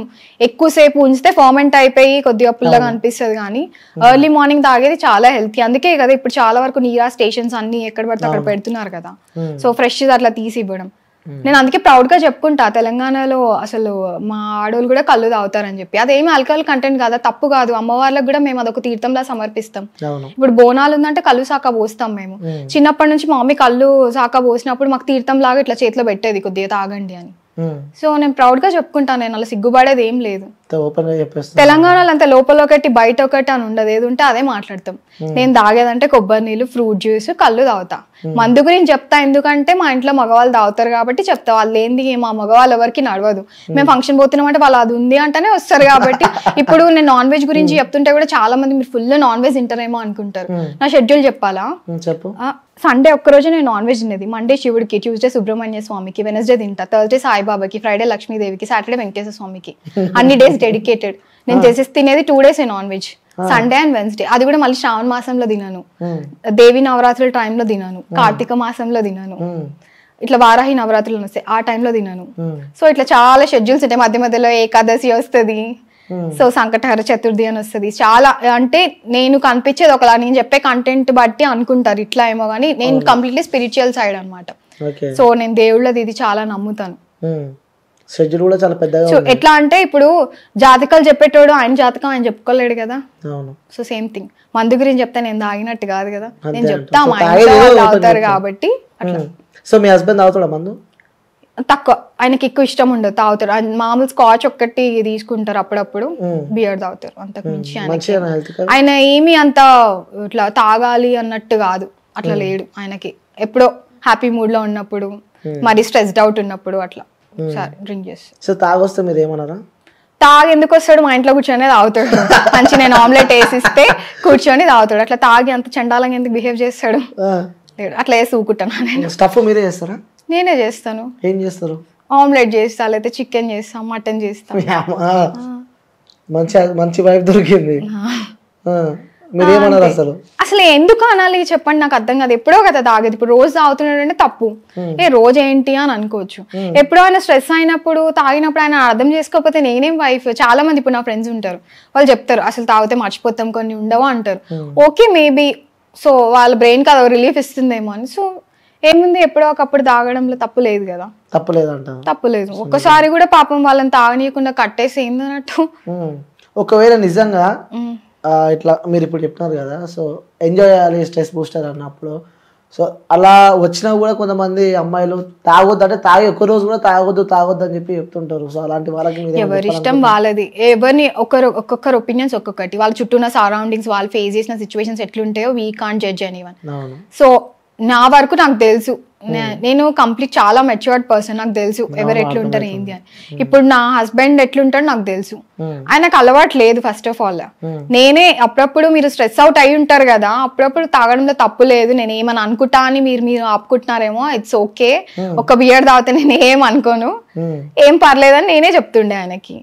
ఎక్కువసేపు ఉంచితే ఫర్మెంట్ అయిపోయి కొద్దిగా పుల్లగా అనిపిస్తుంది, కానీ ఎర్లీ మార్నింగ్ తాగేది చాలా హెల్తీ. అందుకే కదా ఇప్పుడు చాలా వరకు నీరా స్టేషన్స్ అన్ని ఎక్కడ పడితే అక్కడ పెడుతున్నారు కదా. సో ఫ్రెష్ అట్లా తీసి ఇవ్వడం. నేను అందుకే ప్రౌడ్ గా చెప్పుకుంటా, తెలంగాణలో అసలు మా ఆడోళ్ళు కూడా కళ్ళు తాగుతారని చెప్పి. అదేమి ఆల్కహాల్ కంటెంట్ కాదా, తప్పు కాదు. అమ్మవార్లకు కూడా మేము అదొక తీర్థంలా సమర్పిస్తాం. ఇప్పుడు బోనాలు ఉందంటే కళ్ళు సాకా పోస్తాం మేము. చిన్నప్పటి నుంచి మా మమ్మీ కళ్ళు సాకా పోసినప్పుడు మాకు తీర్థం లాగా ఇట్లా చేతిలో పెట్టేది, కొద్దిగా తాగండి అని. సో నేను ప్రౌడ్ గా చెప్పుకుంటాను, నేను అలా సిగ్గుపడేది ఏం లేదు. ఓపెన్ గా చెప్పేస్తాను. తెలంగాణలో అంత లోపల ఒకటి బయట ఒకటి అని ఉండదు, ఏది ఉంటే అదే మాట్లాడతాం. నేను తాగేదంటే కొబ్బరి నీళ్ళు, ఫ్రూట్ జ్యూస్, కళ్ళు తాగుతా. మందు గురించి చెప్తా ఎందుకంటే మా ఇంట్లో మగవాళ్ళు తాగుతారు కాబట్టి చెప్తా. వాళ్ళు ఏంది మా మగవాళ్ళు ఎవరికి నడవదు. మేము ఫంక్షన్ పోతున్నాం అంటే వాళ్ళు అది ఉంది అంటేనే వస్తారు కాబట్టి. ఇప్పుడు నేను నాన్ వెజ్ గురించి చెప్తుంటే కూడా చాలా మంది మీరు ఫుల్ నాన్ వెజ్ తింటారేమో అనుకుంటారు. నా షెడ్యూల్ చెప్పాలా? చెప్పు. సండే ఒక్కరోజు నేను నాన్ వెజ్ తినేది. మండే శివుడికి, ట్యూస్డే సుబ్రహ్మణ్య స్వామికి, వెనస్డే తింటా, థర్స్డే సాయిబాబాకి, ఫ్రైడే లక్ష్మీదేవికి, సాటర్డే వెంకటేశ్వర స్వామికి. అన్ని డేస్ డెడికేటెడ్. నేను చేసేసి తినేది 2 days non veg, Sunday and Wednesday. అది కూడా మళ్ళీ శ్రావణ మాసంలో తినను, దేవి నవరాత్రుల టైంలో తినను, కార్తీక మాసంలో తినను, ఇట్లా వారాహి నవరాత్రులు వస్తాయి ఆ టైంలో తినను. సో ఇట్లా చాలా షెడ్యూల్స్ ఉంటాయి. మధ్య మధ్యలో ఏకాదశి వస్తుంది, సో సంకటహర చతుర్థి అని వస్తుంది. చాలా అంటే నేను కనిపించేది ఒకలా, నేను చెప్పే కంటెంట్ బట్టి అనుకుంటారు ఇట్లా ఏమో, కానీ నేను కంప్లీట్లీ స్పిరిచువల్ సైడ్ అనమాట. సో నేను దేవుళ్ళది ఇది చాలా నమ్ముతాను. షెడ్యూల్ కూడా చాలా పెద్దగా. సో ఎట్లా అంటే ఇప్పుడు జాతకాలు చెప్పేటోడు ఆయన జాతకం ఆయన చెప్పుకోలేడు కదా. సో సేమ్ థింగ్ మందు గురించి చెప్తే నేను తాగినట్టు కాదు కదా, నేను చెప్తా మా ఇంట్లో వాళ్ళు తాగుతారు కాబట్టి అట్లా. సో మీ హస్బెండ్ తాగుతాడా మందు? తక్కువ, ఆయనకి ఎక్కువ ఇష్టం ఉండదు, తాగుతారు. మామూలు స్కాచ్ ఒక్కటి తీసుకుంటారు అప్పుడప్పుడు, బియర్ తాగుతారు, అంతకు మించి ఆయన ఏమి అంత ఇట్లా తాగాలి అన్నట్టు కాదు, అట్లా లేడు ఆయనకి. ఎప్పుడో హ్యాపీ మూడ్ లో ఉన్నప్పుడు, మరి స్ట్రెస్డ్ అవుట్ ఉన్నప్పుడు అట్లా డ్రింక్ చేస్తాడు. సో తాగొస్తే మీరు ఏమన్నారా? తాగి ఎందుకు వస్తాడు, మా ఇంట్లో కూర్చొని తాగుతాడు. మంచి నేను ఆమ్లెట్ వేసిస్తే కూర్చొని తాగుతాడు. అట్లా తాగి అంత చండాలంగా ఎందుకు బిహేవ్ చేస్తాడు? అట్లా వేసి ఊకుంటాను నేను. స్టఫ్ మీరే చేస్తారా? నేనే చేస్తాను. ఏం చేస్తారు? ఆమ్లెట్ చేస్తా, లేకపోతే చికెన్ చేస్తా, మటన్ చేస్తా. మంచి వైఫ్ దొరికింది. మీరేమన్నారు అసలు? అసలు ఎందుకు అనాలి చెప్పండి, నాకు అర్థం కాదు. ఎప్పుడో కదా తాగేది, ఇప్పుడు రోజు తాగుతున్నాడు అంటే తప్పు. రోజు ఏంటి అని అనుకోవచ్చు. ఎప్పుడో ఆయన స్ట్రెస్ అయినప్పుడు తాగినప్పుడు ఆయన అర్థం చేసుకోకపోతే నేనేం వైఫ్. చాలా మంది ఇప్పుడు నా ఫ్రెండ్స్ ఉంటారు, వాళ్ళు చెప్తారు అసలు తాగితే మర్చిపోతాం కొన్ని ఉండవా అంటారు. ఓకే మేబీ, సో వాళ్ళ బ్రెయిన్ కి అది రిలీఫ్ ఇస్తుందేమో అని. సో ఏముంది, ఎప్పుడో ఒకప్పుడు తాగడంలో తప్పు లేదు కదా. తప్పు లేదు. ఒక్కసారి కూడా పాపం వాళ్ళని తాగనీయకుండా కట్టేసి ఏందన్నట్టు. ఒకవేళ నిజంగా ఇట్లా మీరు ఇప్పుడు చెప్తున్నారు కదా, సో ఎంజాయ్ చేయాలి స్ట్రెస్ బూస్టర్ అన్నప్పుడు, సో అలా వచ్చినా కూడా కొంతమంది అమ్మాయిలు తాగొద్దు అంటే తాగి ఒక్క రోజు కూడా తాగొద్దు అని చెప్పి చెప్తుంటారు. సో అలాంటి వాళ్ళకి ఎవరి ఇష్టం వాళ్ళది. ఎవరిని ఒక్కొక్కరు ఒపీనియన్స్ ఒక్కొక్కటి. వాళ్ళ చుట్టూ ఉన్న సరౌండింగ్స్, వాళ్ళు ఫేస్ చేసిన సిచ్యువేషన్స్ ఎట్లుంటాయో we can't judge anyone. So నా వరకు నాకు తెలుసు, నేను కంప్లీట్ చాలా మెచ్యూర్డ్ పర్సన్. నాకు తెలుసు ఎవరు ఎట్లుంటారు ఏంది అని. ఇప్పుడు నా హస్బెండ్ ఎట్లుంటాడు నాకు తెలుసు. ఆయనకు అలవాటు లేదు ఫస్ట్ ఆఫ్ ఆల్. నేనే అప్పుడప్పుడు, మీరు స్ట్రెస్ అవుట్ అయి ఉంటారు కదా, అప్పుడప్పుడు తాగడంలో తప్పు లేదు. నేను ఏమని అనుకుంటా అని మీరు ఆపుకుంటున్నారేమో, ఇట్స్ ఓకే. ఒక బియర్ తాగితే నేను ఏం అనుకోను, ఏం పర్లేదని నేనే చెప్తుండే ఆయనకి.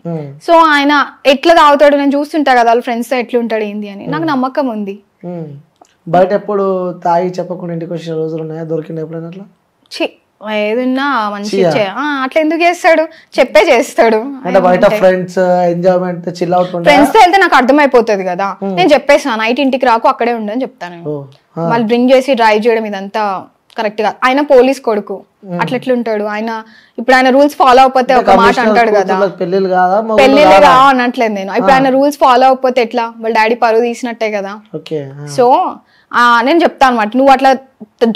సో ఆయన ఎట్లా తాగుతాడు నేను చూస్తుంటా కదా, వాళ్ళ ఫ్రెండ్స్ తో ఎట్లుంటాడు ఏంది అని నాకు నమ్మకం ఉంది. బయట ఎప్పుడు తాగి చెప్పకుండా ఇంటికి వచ్చిన రోజులు ఉన్నాయా? దొరికింది ఎప్పుడైనా అట్లా? ఏదన్నా మంచి అట్లా ఎందుకు చేస్తాడు, చెప్పే చేస్తాడు. బయట friends enjoyment chill out friends తో వెళ్తే నాకు అర్థమైపోతుంది కదా, నేను చెప్పేసాను నైట్ ఇంటికి రాకు అక్కడే ఉండని చెప్తాను. వాళ్ళు డ్రింక్ చేసి డ్రైవ్ చేయడం ఇదంతా కరెక్ట్ గా. ఆయన పోలీస్ కొడుకు, అట్లా ఎట్లుంటాడు ఆయన. ఇప్పుడు ఆయన రూల్స్ ఫాలో అవ్వకపోతే ఒక మాట అంటాడు కదా, పెళ్లిలే కా అనట్లేదు నేను. ఇప్పుడు ఆయన రూల్స్ ఫాలో అవ్వకపోతే ఎట్లా, వాళ్ళ డాడీ పరువు తీసినట్టే కదా. సో నేను చెప్తాను అనమాట, నువ్వు అట్లా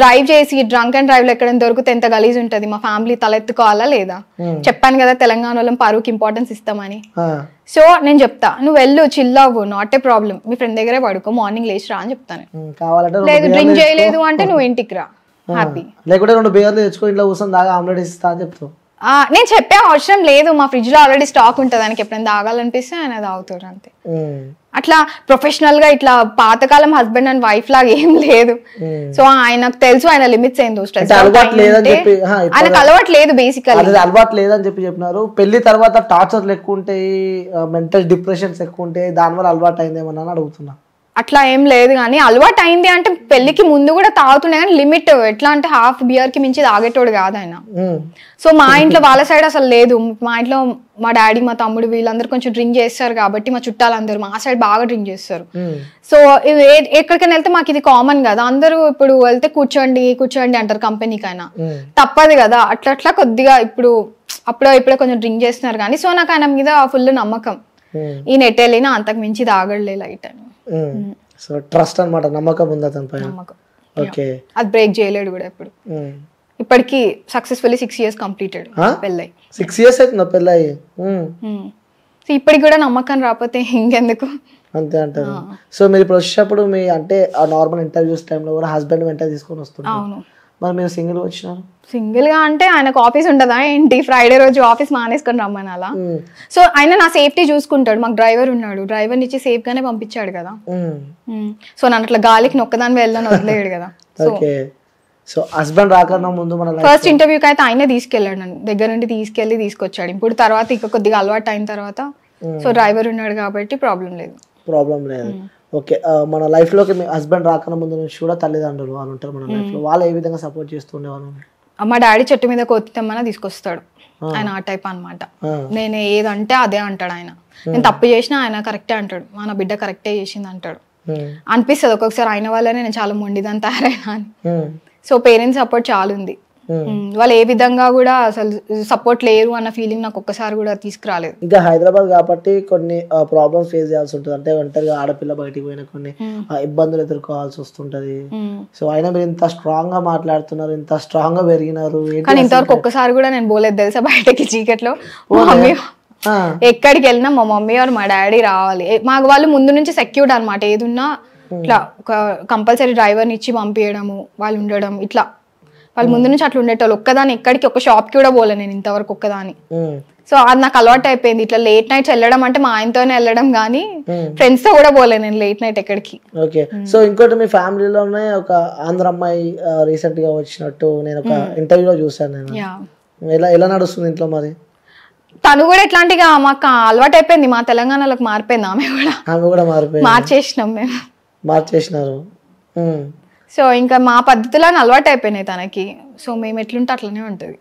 డ్రైవ్ చేసి డ్రంక్ అండ్ డ్రైవ్ లో ఎక్కడైనా దొరికితే ఎంత గలీజ్ ఉంటది, మా ఫ్యామిలీ తలెత్తుకోవాలా లేదా? చెప్పాను కదా తెలంగాణలో పరువుకి ఇంపార్టెన్స్ ఇస్తామని. సో నేను చెప్తా, నువ్వు వెళ్ళు, చిల్ అవ్వు, not a problem, me friend దగ్గరే పడుకో, మార్నింగ్ లేచి రా అని చెప్తాను. లేదు డ్రింక్ చేయలేదు అంటే నువ్వు ఇంటికి రా, హ్యాపీ. లేకుంటే 2 బియర్లు తెచ్చుకో, ఇంట్లో కూర్చొని దాకా ఆమ్లెట్ ఇస్తా అని చెప్తావు. నేను చెప్పే అవసరం లేదు, మా ఫ్రిడ్జ్ లో ఆల్రెడీ స్టాక్ ఉంటుంది, ఆయనకి ఎప్పుడైనా తాగాలనిపిస్తే ఆయన తాగుతాడు అంతే. అట్లా ప్రొఫెషనల్ గా ఇట్లా పాతకాలం హస్బెండ్ అండ్ వైఫ్ లాగా ఏం లేదు. సో ఆయనకు తెలుసు ఆయన లిమిట్స్ ఏందో. స్ట్రెస్ ఆయనకు అలవాటు లేదు, బేసికల్లీ అలవాటు లేదని చెప్పి చెప్పినారు. పెళ్లి తర్వాత టార్చర్లు ఎక్కువ ఉంటాయి, మెంటల్ డిప్రెషన్స్ ఎక్కువ ఉంటాయి, దానివల్ల అలవాటు అయిందేమన్నా అని అడుగుతున్నా. అట్లా ఏం లేదు, కానీ అలవాటు అయింది అంటే పెళ్లికి ముందు కూడా తాగుతుండే, కానీ లిమిట్. ఎట్లా అంటే హాఫ్ బియర్ కి మించి తాగేటోడు కాదు ఆయన. సో మా ఇంట్లో వాళ్ళ సైడ్ అసలు లేదు. మా ఇంట్లో మా డాడీ మా తమ్ముడు వీళ్ళందరూ కొంచెం డ్రింక్ చేస్తారు కాబట్టి, మా చుట్టాలందరూ మా సైడ్ బాగా డ్రింక్ చేస్తారు. సో ఎక్కడికైనా వెళ్తే మాకు ఇది కామన్ కదా, అందరూ ఇప్పుడు వెళ్తే కూర్చోండి అంటారు కంపెనీకైనా, తప్పదు కదా. అట్లా కొద్దిగా ఇప్పుడు ఇప్పుడే కొంచెం డ్రింక్ చేస్తున్నారు కానీ. సో నాకు ఆయన మీద ఫుల్ నమ్మకం, ఈ నెట్ వెళ్ళినా అంతకు మించి తాగడలే లైట్ అని. సో ట్రస్ట్ అన్నమాట, నమ్మకం ఉంది అతని పైన. ఓకే, అది బ్రేక్ చేయలేడు కూడా ఎప్పుడు. ఇప్పటికి సక్సెస్ఫుల్లీ 6 years కంప్లీటెడ్ పెళ్ళై. 6 years అవుతుందా పెళ్ళై? సో ఇప్పటికి కూడా నమ్మకం రాకపోతే ఇంకెందుకు. అంతే అంటారు. సో మీరు ఇప్పుడు వచ్చేటప్పుడు మీ అంటే ఆ నార్మల్ ఇంటర్వ్యూస్ టైంలో కూడా హస్బెండ్ వెంట తీసుకొని వస్తుంటారు. అవును. మరి మీరు సింగిల్ వచ్చినారు? సింగిల్ గా అంటే ఆయనకు ఆఫీస్ ఉంటుందా ఏంటి, ఫ్రైడే రోజు ఆఫీస్ మానేసుకొని రమ్మని అలా. సో ఆయన నా సేఫ్టీ చూసుకుంటాడు, మాకు డ్రైవర్ ఉన్నాడు, డ్రైవర్ ఇచ్చి సేఫ్ గానే పంపించాడు కదా. సో నన్ను అట్లా గాలికి నొక్కదాని వెళ్ళని వదిలేడు కదా. సో హస్బెండ్ రాకన్నా ముందు మన ఫస్ట్ ఇంటర్వ్యూకి అయితే ఆయనే తీసుకెళ్ళాడు, నన్ను దగ్గర నుండి తీసుకొచ్చాడు. ఇప్పుడు తర్వాత ఇక కొద్దిగా అలవాటు అయిన తర్వాత సో డ్రైవర్ ఉన్నాడు కాబట్టి ప్రాబ్లం లేదు. ఓకే. మన లైఫ్ లోకి మీ హస్బెండ్ రాకన్నా ముందు నుంచి కూడా తల్లిదండ్రులు వాళ్ళు ఉంటారు మన లైఫ్ లో, వాళ్ళు ఏ విధంగా సపోర్ట్ చేస్తుండే వాళ్ళు? మా డాడీ చెట్టు మీద కోతి తెమ్మని తీసుకొస్తాడు, ఆయన ఆ టైప్ అనమాట. నేను ఏదంటే అదే అంటాడు ఆయన. నేను తప్పు చేసినా ఆయన కరెక్టే అంటాడు, మన బిడ్డ కరెక్టే చేసింది అంటాడు. అనిపిస్తుంది ఒక్కొక్కసారి ఆయన వల్లనే నేను చాలా మొండిదాన్ని తయారైనా అని. సో పేరెంట్స్ సపోర్ట్ చాలా ఉంది. వాళ్ళు ఏ విధంగా కూడా అసలు సపోర్ట్ లేరు అన్న ఫీలింగ్ నాకు ఒక్కసారి కూడా తీసుకురాలేదు. ఇంకా హైదరాబాద్ కాబట్టి కొన్ని ప్రాబ్లమ్స్ ఫేస్ చేయాల్సి ఉంటుంది, అంటే ఒంటరిగా ఆడపిల్ల బయటికి పోయిన కొన్ని ఇబ్బందులు ఎదుర్కోవాల్సి వస్తుంటది. సో అయినా మీరు ఇంత స్ట్రాంగ్ గా మాట్లాడుతున్నారు, ఇంత స్ట్రాంగ్ గా పెరిగినారు. కానీ ఇంతవరకు ఒక్కసారి కూడా నేను పోలేదు తెలుసా బయటకి చీకట్లో. మమ్మీ ఎక్కడికి వెళ్ళినా మా మమ్మీ వారు మా డాడీ రావాలి. మాకు వాళ్ళు ముందు నుంచి సెక్యూర్డ్ అనమాట, ఏదున్నా ఇట్లా కంపల్సరీ డ్రైవర్ని ఇచ్చి పంపించడము, వాళ్ళు ఉండడం ఇట్లా. వాళ్ళు ముందు నుంచి అట్లా ఉండేటోళ్ళు. ఒక్కదాని ఎక్కడికి ఒక షాప్ కి కూడా పోలే నేను ఇంతవరకు ఒక్కదాని. సో అది నాకు అలవాటు అయిపోయింది. ఇట్లా లేట్ నైట్స్ వెళ్ళడం అంటే మా ఆయనతోనే వెళ్ళడం, కానీ ఫ్రెండ్స్ తో కూడా పోలే నేను లేట్ నైట్ ఎక్కడికి. ఓకే. సో ఇంకోటి మీ ఫ్యామిలీలోనే ఒక ఆంధ్ర అమ్మాయి రీసెంట్ గా వచ్చినట్టు నేను ఒక ఇంటర్వ్యూలో చూసాను నేను. ఎలా నడుస్తుంది ఇంట్లో మరి? తను కూడా ఎట్లాంటిగా మాకు అలవాటు అయిపోయింది, మా తెలంగాణలోకి మారిపోయింది ఆమె కూడా మారిపోయింది. మార్చేసినాం మేము. మార్చేసినారు. సో ఇంకా మా పద్ధతిలో అలవాటు అయిపోయినాయి తనకి. సో మేము ఎట్లుంటే అట్లనే ఉంటది,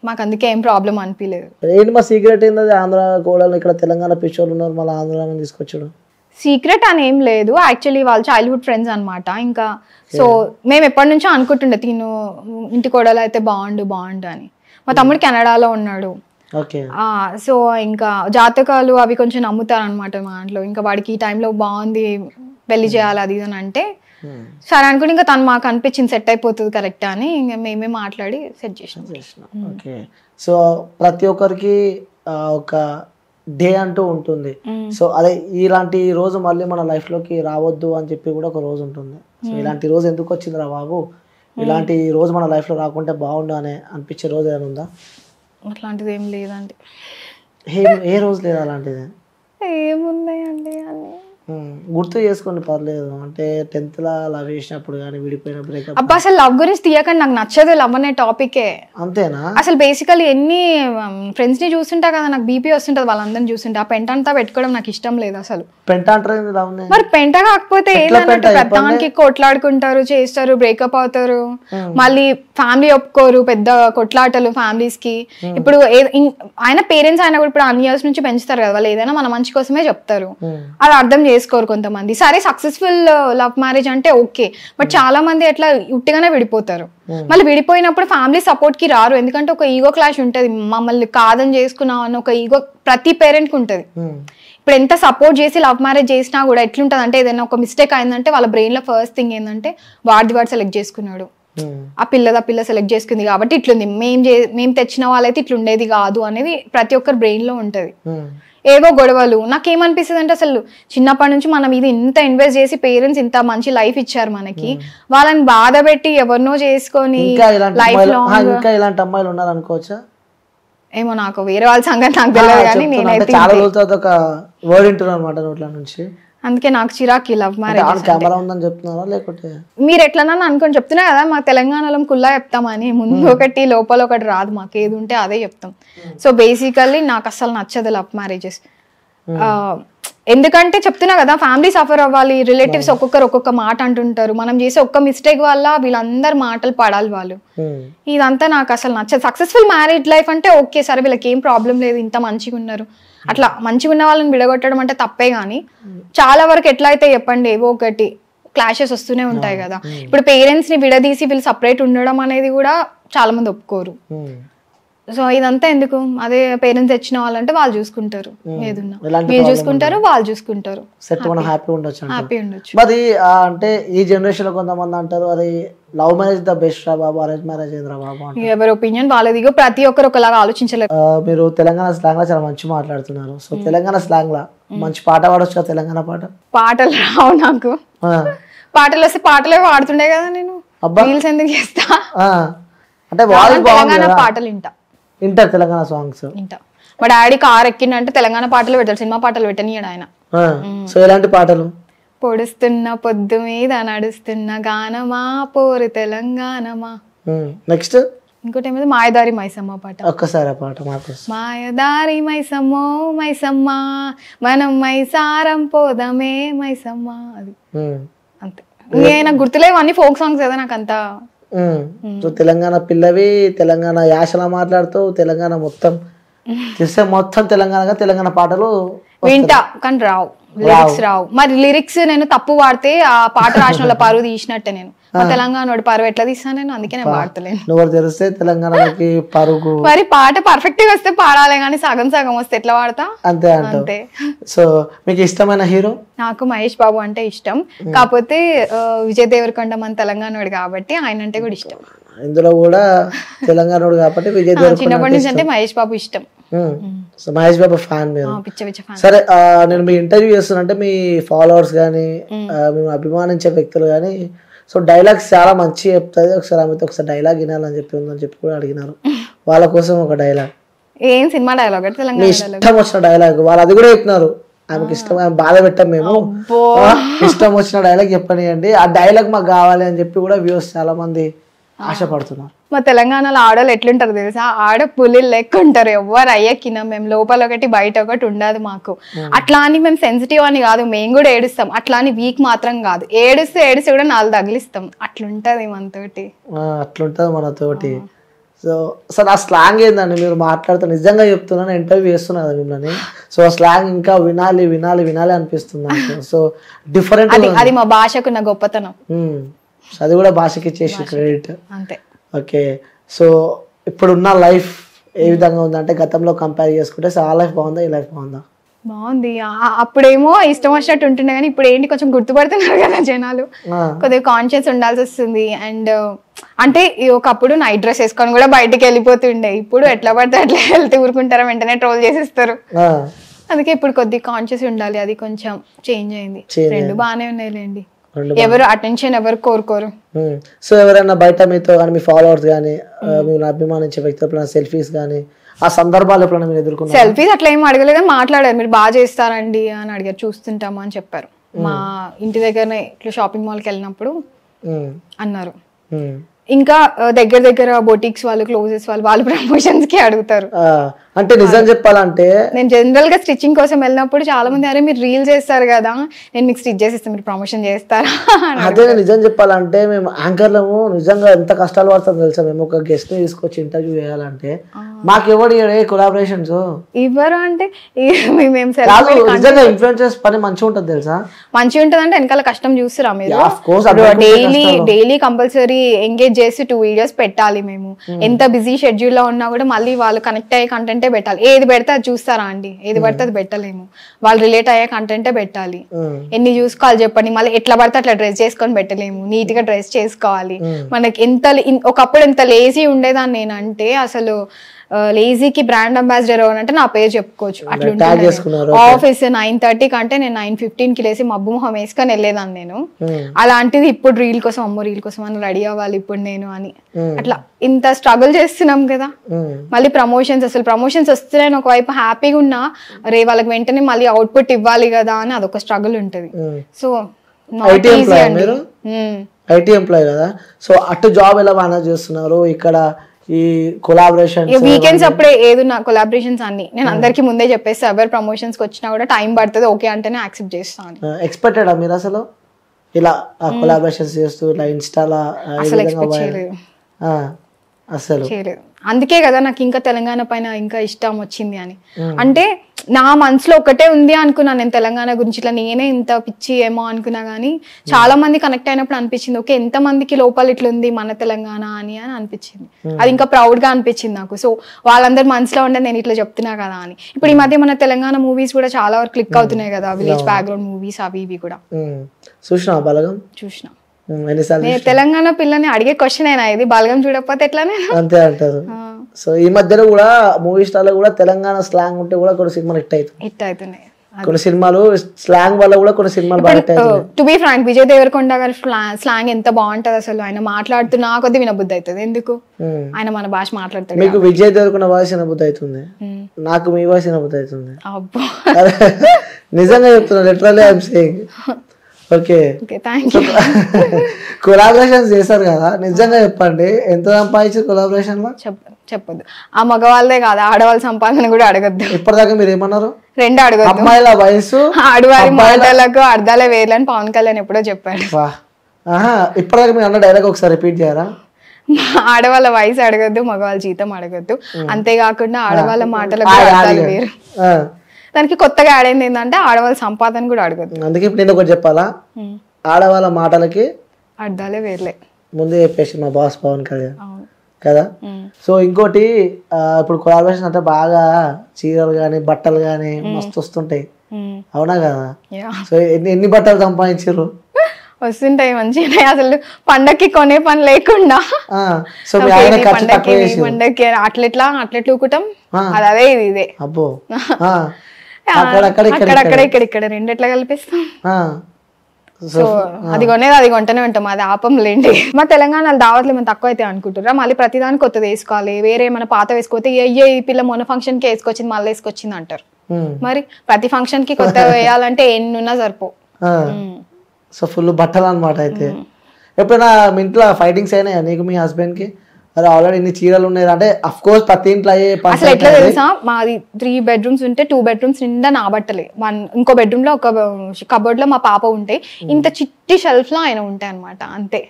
మాకు అందుకే ఏం ప్రాబ్లం అనిపించలేదు. ఏంటి మా సీక్రెట్ ఏంది? ఆంధ్ర కూడా ఇక్కడ తెలంగాణ పిచ్చోళ్ళు ఉన్నారు, మళ్ళీ ఆంధ్ర తీసుకొచ్చాడు. సీక్రెట్ అని ఏం లేదు, యాక్చువల్లీ వాళ్ళు చైల్డ్హుడ్ ఫ్రెండ్స్ అనమాట. ఇంకా సో మేము ఎప్పటి నుంచో అనుకుంటుండే తిను ఇంటి కోడలు అయితే బాగుండు అని. మా తమ్ముడు కెనడాలో ఉన్నాడు. సో ఇంకా జాతకాలు అవి కొంచెం నమ్ముతారు అనమాట మా ఇంట్లో. ఇంకా వాడికి ఈ టైంలో బాగుంది పెళ్లి చేయాలి అది అని అంటే సరే అనుకుంటే ఇంకా తను మాకు అనిపించింది సెట్ అయిపోతుంది కరెక్ట్ అని ఇంకా మేమే మాట్లాడి సెట్ చేసినాం. ఓకే. సో ప్రతి ఒక్కరికి ఒక డే అంటూ ఉంటుంది. సో అదే ఇలాంటి రోజు మళ్ళీ మన లైఫ్ లోకి రావద్దు అని చెప్పి కూడా ఒక రోజు ఉంటుంది. సో ఇలాంటి రోజు ఎందుకు వచ్చిందిరా బాబు, ఇలాంటి రోజు మన లైఫ్ లో రాకుంటే బాగుండు అని అనిపించే రోజు ఏమైనా ఉందా? అట్లాంటిది ఏం లేదండి. ఏ రోజు లేదు అలాంటిది? ఏమున్నాయండి అని గుర్తు చేసుకోండి పర్లేదు. అంటే 10th లా లవ్ చేసినప్పుడు కానీ విడిపోయిన బ్రేకప్. అబ్బా అసలు లవ్ గురించి తీయకండి, నాకు నచ్చదు లవ్ అనే టాపికే. అంతేనా? అసలు బేసికలీ ఎన్ని ఫ్రెండ్స్ ని చూస్తుంటా కదా నాకు బీపీ వస్తుంటది వాళ్ళందరిని చూస్తుంటే. ఆ పెంట అంతా పెట్టుకోవడం నాకు ఇష్టం లేదు అసలు. పెంట అంటారు మరి పెంట కాకపోతే ఏంటంటే పెద్దానికి కొట్లాడుకుంటారు, చేస్తారు, బ్రేకప్ అవుతారు, మళ్ళీ ఫ్యామిలీ ఒప్పుకోరు, పెద్ద కొట్లాటలు ఫ్యామిలీస్ కి. ఇప్పుడు ఆయన పేరెంట్స్ ఆయన కూడా ఇప్పుడు అన్ని ఇయర్స్ నుంచి పెంచుతారు కదా, వాళ్ళు ఏదైనా మన మంచి కోసమే చెప్తారు, అది అర్థం చేసుకోరు కొంతమంది. సరే సక్సెస్ఫుల్ లవ్ మ్యారేజ్ అంటే ఓకే, బట్ చాలా మంది అట్లా ఉట్టిగానే విడిపోతారు. మళ్ళీ విడిపోయినప్పుడు ఫ్యామిలీ సపోర్ట్ కి రారు, ఎందుకంటే ఒక ఈగో క్లాష్ ఉంటది. మమ్మల్ని కాదని చేసుకున్నాం అన్న ఒక ఈగో ప్రతి పేరెంట్ కి ఉంటది. ఇప్పుడు ఎంత సపోర్ట్ చేసి లవ్ మ్యారేజ్ చేసినా కూడా ఎట్లుంటది అంటే ఏదైనా ఒక మిస్టేక్ అయిందంటే వాళ్ళ బ్రెయిన్ లో ఫస్ట్ థింగ్ ఏంటంటే వాడు సెలెక్ట్ చేసుకున్నాడు, ఆ పిల్ల సెలెక్ట్ చేసుకుంది కాబట్టి ఇట్లుంది, మేము తెచ్చిన వాళ్ళైతే ఇట్లుండేది కాదు అనేది ప్రతి ఒక్కరి బ్రెయిన్ లో ఉంటది. ఏవో గొడవలు. నాకేమనిపిస్తుంది అంటే అసలు చిన్నప్పటి నుంచి మనం ఇది ఇంత ఇన్వెస్ట్ చేసి పేరెంట్స్ ఇంత మంచి లైఫ్ ఇచ్చారు మనకి, వాళ్ళని బాధ పెట్టి ఎవరినో చేసుకొని లైఫ్ లాంగ్ ఇంకా ఇలాంటి అమ్మాయిలు ఉన్నారు అనుకోవచ్చా? ఏమో నాకు వేరే వాళ్ళ సంగతి నాకు తెలియదు కానీ నేనైతే చాలా రోజులతో ఒక వర్డ్ వింటున్నాను అన్నమాట నోట్ల నుంచి. అందుకే నాకు చిరాకి లవ్ మ్యారేజ్. కెమెరా ఉందని చెప్తున్నారా లేకపోతే మీరు ఎట్లన్నా అనుకొని చెప్తున్నా కదా, మా తెలంగాణలో కుల్లా చెప్తామని, ముందు ఒకటి లోపల ఒకటి రాదు, మాకు ఏది ఉంటే అదే చెప్తాం. సో బేసికల్లీ నాకు అసలు నచ్చదు లవ్ మ్యారేజెస్. ఎందుకంటే చెప్తున్నా కదా ఫ్యామిలీ సఫర్ అవ్వాలి, రిలేటివ్స్ ఒక్కొక్కరు ఒక్కొక్క మాట అంటుంటారు, మనం చేసే ఒక్క మిస్టేక్ వల్ల వీళ్ళందరు మాటలు పడాలి వాళ్ళు. ఇదంతా నాకు అసలు నచ్చదు. సక్సెస్ఫుల్ మ్యారేజ్ లైఫ్ అంటే ఓకే సరే వీళ్ళకి ఏం ప్రాబ్లం లేదు, ఇంత మంచిగా ఉన్నారు, అట్లా మంచిగా ఉన్న వాళ్ళని విడగొట్టడం అంటే తప్పే. కానీ చాలా వరకు ఎట్లా అయితే చెప్పండి ఏవో ఒకటి క్లాషెస్ వస్తూనే ఉంటాయి కదా. ఇప్పుడు పేరెంట్స్ ని విడదీసి వీళ్ళు సపరేట్ ఉండడం అనేది కూడా చాలా మంది ఒప్పుకోరు. సో ఇదంతా ఎందుకు, అదే పేరెంట్స్ తెచ్చిన వాళ్ళంటే వాళ్ళు చూసుకుంటారు, ఏదున్నా వీళ్ళు చూసుకుంటారు, వాళ్ళు చూసుకుంటారు, హ్యాపీ ఉండొచ్చు. హ్యాపీ ఉండొచ్చు. మరి అంటే ఈ జనరేషన్ లో కొంతమంది అంటారు అది లవ్ మ్యారేజ్ ద బెస్ట్ రా బాబు, అరేంజ్ మ్యారేజ్ ఏంద్రా బాబు అంటే ఎవరి ఒపీనియన్ వాళ్ళది, ప్రతి ఒక్కరు ఒకలాగా ఆలోచించలేదు. మీరు తెలంగాణ స్లాంగ్ లో చాలా మంచి మాట్లాడుతున్నారు. సో తెలంగాణ స్లాంగ్ లా మంచి పాట పాడొచ్చు, తెలంగాణ పాట. పాటలు రావు నాకు, పాటలు వస్తే పాటలే పాడుతుండే కదా నేను, రీల్స్ ఎందుకు చేస్తా. అంటే తెలంగాణ పాటలు వింటారు, తెలంగాణ సాంగ్స్ వింటా. మా డాడీ కార్ ఎక్కిందంటే తెలంగాణ పాటలు పెట్టారు, సినిమా పాటలు పెట్టనియడు ఆయన. సో ఎలాంటి పాటలు? పొడుస్తున్న పొద్దు మీద నడుస్తున్న గానమా పోరు తెలంగాణమా. నెక్స్ట్ ఇంకోటి ఏమైతే మాయదారి మైసమ్మ పాట. ఒక్కసారి ఆ పాట మాకు. మాయదారి మైసమ్మో మైసమ్మ మనం మైసారం పోదమే మైసమ్మ, అది అంతే. నాకు గుర్తులేవు అన్ని ఫోక్ సాంగ్స్ కదా నాకు అంతా. సో తెలంగాణ పిల్లవి, తెలంగాణ యాసలా మాట్లాడుతావు, తెలంగాణ మొత్తం చూస్తే మొత్తం తెలంగాణ పాటలు వింటా కానీ రావు, లిరిక్స్ రావు. మరి లిరిక్స్ నేను తప్పు వాడితే ఆ పాట రాసిన వాళ్ళ పరువు తీసినట్టే. నేను తెలంగాణ వాడి పరువు ఎట్లా తీస్తాను నేను, అందుకే నేను వాడతలేను. నువ్వు తెలిస్తే తెలంగాణకి పరుగు. మరి పాట పర్ఫెక్ట్ గా వస్తే పాడాలి కానీ సగం సగం వస్తే ఎట్లా వాడతా? అంతే అంతే. సో మీకు ఇష్టమైన హీరో? నాకు మహేష్ బాబు అంటే ఇష్టం, కాకపోతే విజయ్ దేవరకొండ మన తెలంగాణ వాడు కాబట్టి ఆయన అంటే కూడా ఇష్టం. ఇందులో కూడా తెలంగాణ వాడు కాబట్టి విజయ్ దేవరకొండ. చిన్నప్పటి నుంచి అంటే మహేష్ బాబు ఇష్టం. సో మహేష్ బాబు ఫ్యాన్ మీరు? ఫ్యాన్. సరే, నేను మీ ఇంటర్వ్యూ చేస్తున్నంటే మీ ఫాలోవర్స్ కానీ మేము అభిమానించే వ్యక్తులు కానీ సో డైలాగ్స్ చాలా మంచి చెప్తుంది, ఒకసారి ఆమెతో ఒకసారి డైలాగ్ వినాలని చెప్పి ఉందని చెప్పి కూడా అడిగినారు. వాళ్ళ కోసం ఒక డైలాగ్. ఏం సినిమా డైలాగ్? తెలంగాణ ఇష్టం వచ్చిన డైలాగ్. వాళ్ళు అది కూడా చెప్పినారు, ఆమెకి ఇష్టం, ఆమె బాధ పెట్టాం మేము, ఇష్టం వచ్చిన డైలాగ్ చెప్పనియండి, ఆ డైలాగ్ మాకు కావాలి అని చెప్పి కూడా వ్యూస్ చాలా మంది ఆశపడుతున్నారు. మా తెలంగాణలో ఆడవాళ్ళు ఎట్లుంటారు తెలుసా, ఆడ పులిలు లెక్క ఉంటారు, ఎవరు అయ్యకినా మేము లోపల ఒకటి బయట ఒకటి ఉండదు మాకు. అట్లా అని మేము సెన్సిటివ్ అని కాదు, మేము కూడా ఏడుస్తాం, అట్లా అని వీక్ మాత్రం కాదు, ఏడుస్తే కూడా నాలుగు తగిలిస్తాం, అట్లుంటది మనతోటి. అట్లుంటది మనతోటి. సో సార్ ఆ స్లాంగ్ ఏందండి మీరు మాట్లాడుతూ? నిజంగా చెప్తున్నాను, ఇంటర్వ్యూ చేస్తున్నా కదా మిమ్మల్ని. సో ఆ స్లాంగ్ ఇంకా వినాలి వినాలి వినాలి అనిపిస్తుంది నాకు. సో డిఫరెంట్, అది మా భాషకున్న గొప్పతనం. అది కూడా భాషకి ఇచ్చేసి క్రెడిట్ అంతే. ఓకే. సో ఇప్పుడున్న లైఫ్ ఏ విధంగా ఉందంటే గతంలో కంపేర్ చేసుకుంటే ఆ లైఫ్ బాగుందా, ఈ లైఫ్ బాగుందా? బాగుంది. అప్పుడేమో ఇష్టం వచ్చినట్టు ఉంటుండే కానీ ఇప్పుడు ఏంటి కొంచెం గుర్తుపడుతున్నారు కదా జనాలు, కొద్దిగా కాన్షియస్ ఉండాల్సి వస్తుంది. అండ్ అంటే ఒకప్పుడు నైట్ డ్రెస్ వేసుకొని కూడా బయటికి వెళ్ళిపోతుండే, ఇప్పుడు ఎట్లా పడితే అట్లా వెళ్తే ఊరుకుంటారా, వెంటనే ట్రోల్ చేసేస్తారు. అందుకే ఇప్పుడు కొద్దిగా కాన్షియస్ ఉండాలి, అది కొంచెం చేంజ్ అయింది. రెండు బాగానే ఉన్నాయిలేండి, ఎవరు అటెన్షన్ ఎవరు కోరుకోరు. సో ఎవరైనా బయట మీతో కానీ మీ ఫాలోవర్స్ కానీ మీరు అభిమానించే వ్యక్తులు సెల్ఫీస్ కానీ ఆ సందర్భాలు ఎప్పుడైనా మీరు ఎదుర్కొన్నారు? సెల్ఫీస్ అట్లా ఏం అడగలేదు కానీ మాట్లాడారు, మీరు బాగా చేస్తారండి అని అడిగారు, చూస్తుంటాము అని చెప్పారు. మా ఇంటి దగ్గరనే ఇట్లా షాపింగ్ మాల్కి వెళ్ళినప్పుడు అన్నారు. ఇంకా దగ్గర బొటిక్స్ వాళ్ళు, క్లోజెస్ వాళ్ళు ప్రమోషన్స్ కి అడుగుతారు. అంటే నిజం చెప్పాలంటే నేను జనరల్ గా స్టిచ్చింగ్ కోసం వెళ్ళినప్పుడు చాలా మంది అరే మీరు రీల్ చేస్తారు కదా, నేను మీకు స్టిచ్ చేసి ఇస్తాను, మీరు ప్రమోషన్ చేస్తారా? అదే నిజం చెప్పాలంటే మేము యాంకర్లము నిజంగా ఎంత కష్టాలు పడతాం తెలుసా. మేము ఒక గెస్ట్ ని తీసుకొచ్చి ఇంటర్వ్యూ చేయాలంటే మాకు ఎవరు కొలాబరేషన్స్ ఇవ్వరు. అంటే నిజంగా ఇన్ఫ్లుయెన్సర్స్ పని మంచిగా ఉంటుంది తెలుసా. మంచిగా ఉంటుంది అంటే వెనకాల కష్టం చూస్తారా మీరు? డైలీ కంపల్సరీ ఎంగేజ్ చేసి 2 వీడియోస్ పెట్టాలి. మేము ఎంత బిజీ షెడ్యూల్ లో ఉన్నా కూడా మళ్ళీ వాళ్ళు కనెక్ట్ అయ్యే కంటెంటే పెట్టాలి. ఏది పెడితే అది చూస్తారా అండి? ఏది పడితే అది పెట్టలేము, వాళ్ళు రిలేట్ అయ్యే కంటెంటే పెట్టాలి. ఎన్ని చూసుకోవాలి చెప్పండి, మళ్ళీ ఎట్లా పడితే అట్లా డ్రెస్ చేసుకొని పెట్టలేము, నీట్ గా డ్రెస్ చేసుకోవాలి. మనకి ఒకప్పుడు ఎంత లేజీ ఉండేదాన్ని నేనంటే, అసలు లేజీకి బ్రాండ్ అంబాసిడర్ అంటే నా పేరు చెప్పుకోవచ్చు. అట్లా ఆఫీస్ 9:30 కంటే నేను 9:15 లేసి మబ్బు మొహం వేసుకొని వెళ్ళేదాన్ని నేను. అలాంటిది ఇప్పుడు రీల్ కోసం, అమ్మో రీల్ కోసం అని రెడీ అవ్వాలి ఇప్పుడు నేను అని, అట్లా ఇంత స్ట్రగుల్ చేస్తున్నాం కదా. మళ్ళీ అసలు ప్రమోషన్స్ వస్తున్నాయని ఒకవైపు హ్యాపీగా ఉన్నా, రే వాళ్ళకి వెంటనే మళ్ళీ అవుట్పుట్ ఇవ్వాలి కదా అని అదొక స్ట్రగుల్ ఉంటది. సో ఐటీ ఎంప్లాయ్ కదా, సో అటు జాబ్ ఎలా మేనేజ్ చేస్తున్నారు? ఇక్కడ ఈ కొలాబరేషన్ వీకెండ్స్ అప్పుడే ఏదున్నా కొలాబరేషన్స్ అన్ని నేను అందరికి ముందే చెప్పేసి, ఎవరు ప్రమోషన్స్ కి వచ్చినా కూడా టైం పడుతుంది, ఓకే అంటేనే యాక్సెప్ట్ చేస్తాను. ఎక్స్పెక్టెడ్ మీరు అసలు ఇలా కొలాబరేషన్స్ చేస్తూ ఇలా ఇన్స్టాలా అసలు ఎక్స్పెక్ట్ చేయలేదు, అసలు చేయలేదు. అందుకే కదా నాకు ఇంకా తెలంగాణ పైన ఇంకా ఇష్టం వచ్చింది అని. అంటే నా మనసులో ఒకటే ఉంది అనుకున్నాను నేను తెలంగాణ గురించి, ఇట్లా నేనే ఇంత పిచ్చి ఏమో అనుకున్నా కానీ చాలా మంది కనెక్ట్ అయినప్పుడు అనిపించింది ఓకే ఎంత మందికి లోపల ఇట్లా ఉంది మన తెలంగాణ అని అనిపించింది. అది ఇంకా ప్రౌడ్ గా అనిపించింది నాకు. సో వాళ్ళందరి మనసులో ఉండే నేను ఇట్లా చెప్తున్నా కదా అని. ఇప్పుడు ఈ మధ్య మన తెలంగాణ మూవీస్ కూడా చాలా వరకు క్లిక్ అవుతున్నాయి కదా, విలేజ్ బ్యాక్గ్రౌండ్ మూవీస్ అవి ఇవి కూడా. చూసినా బలగం? చూసిన. ఎన్నిసార్లు తెలంగాణ పిల్లని అడిగే క్వశ్చన్ అయినా ఇది బలగం చూడకపోతే ఎట్లానే అంతే అంటారు. సో ఈ మధ్యలో కూడా మూవీ స్టార్ లో కూడా తెలంగాణ స్లాంగ్ ఉంటే కూడా కొన్ని సినిమాలు హిట్ అవుతున్నాయి. కొన్ని సినిమాలు స్లాంగ్ వల్ల కూడా కొన్ని సినిమాలు బాగా హిట్ అవుతున్నాయి. To be frank Vijay Devarakonda గారి స్లాంగ్ ఎంత బాగుంటది అసలు. ఆయన మాట్లాడుతున్నా కొద్ది వినబుద్ధి అవుతుంది. ఎందుకు ఆయన మన భాష మాట్లాడతాడు. మీకు విజయ్ దేవరకొండ వాయిస్ వినబుద్ధి అవుతుంది, నాకు మీ వాయిస్ వినబుద్ధి అవుతుంది. అబ్బో నిజంగా చెప్తున్నా, literally I'm saying. Okay, collaborations చేశారు కదా, నిజంగా చెప్పండి ఎంత సంపాదించారు కొలాబరేషన్ లో? చెప్పొద్దు. ఆ మగవాళ్ళదే కాదు, ఆడవాళ్ళ సంపాదన కూడా అడగద్దు. ఇప్పటిదాకా మీరు ఏమన్నారు? రెండు అడగద్దు. అమ్మాయిల వయసు ఆడవారి మాటలకు అర్థాలే వేర్లని పవన్ కళ్యాణ్ ఎప్పుడో చెప్పాడు. ఇప్పటిదాకా మీరు అన్న డైలాగ్ ఒకసారి రిపీట్ చేయరా? ఆడవాళ్ళ వయసు అడగద్దు, మగవాళ్ళ జీతం అడగద్దు, అంతేకాకుండా ఆడవాళ్ళ మాటలకు అర్థాలు వేరు. దానికి కొత్తగా యాడ్ అయింది ఏంటంటే ఆడవాళ్ళ సంపాదన కూడా అడగద్దు. అందుకే ఇప్పుడు నేను ఒకటి చెప్పాలా, ఆడవాళ్ళ మాటలకి అర్థాలే వేర్లే ముందే చెప్పేసి మా బాస్ పవన్ కళ్యాణ్ కదా. సో ఇంకోటి, ఇప్పుడు కొలాబరేషన్ అంటే బాగా చీరలు కానీ బట్టలు కానీ మస్తు వస్తుంటాయి, అవునా కదా? సో ఎన్ని బట్టలు సంపాదించారు? వస్తుంటాయి మంచిగా, అసలు పండక్కి కొనే పని లేకుండా. సో పండక్కి అట్లెట్లు ఊకుటాం, అదే ఇది ఇదే. అబ్బో అక్కడక్కడ ఇక్కడ రెండెట్లా కల్పిస్తాం. సో అది కొనేది అది కొంటనే ఉంటాం, అది ఆపం లేండి. మా తెలంగాణలో దావత్లు ఏమైనా తక్కువ అయితే అనుకుంటున్నా, మళ్ళీ ప్రతిదానికి కొత్తది వేసుకోవాలి, వేరే ఏమైనా పాత వేసుకోతే అయ్యే ఈ పిల్ల మొన్న ఫంక్షన్ కి వేసుకొచ్చింది మళ్ళీ వేసుకొచ్చింది అంటారు. మరి ప్రతి ఫంక్షన్ కి కొత్త వేయాలంటే ఎన్నున్నా సరిపో. సో ఫుల్ బట్టలు అనమాట. అయితే ఎప్పుడైనా మీ ఇంట్లో ఫైటింగ్స్ అయినాయా నీకు మీ హస్బెండ్ కి? అరే ఆల్రెడీ ఇన్ని చీరలు ఉన్నాయి అంటే అఫ్ కోర్స్ ప్రతి ఇంట్లో అసలు ఎట్లా తెలుసా, మాది 3 bedrooms ఉంటే 2 bedrooms నిండా నా బట్టలే, ఇంకో బెడ్రూమ్ లో ఒక కబోర్డ్ లో మా పాప ఉంటాయి, ఇంత చిట్టి షెల్ఫ్ లో ఆయన ఉంటాయి అనమాట. అంతే,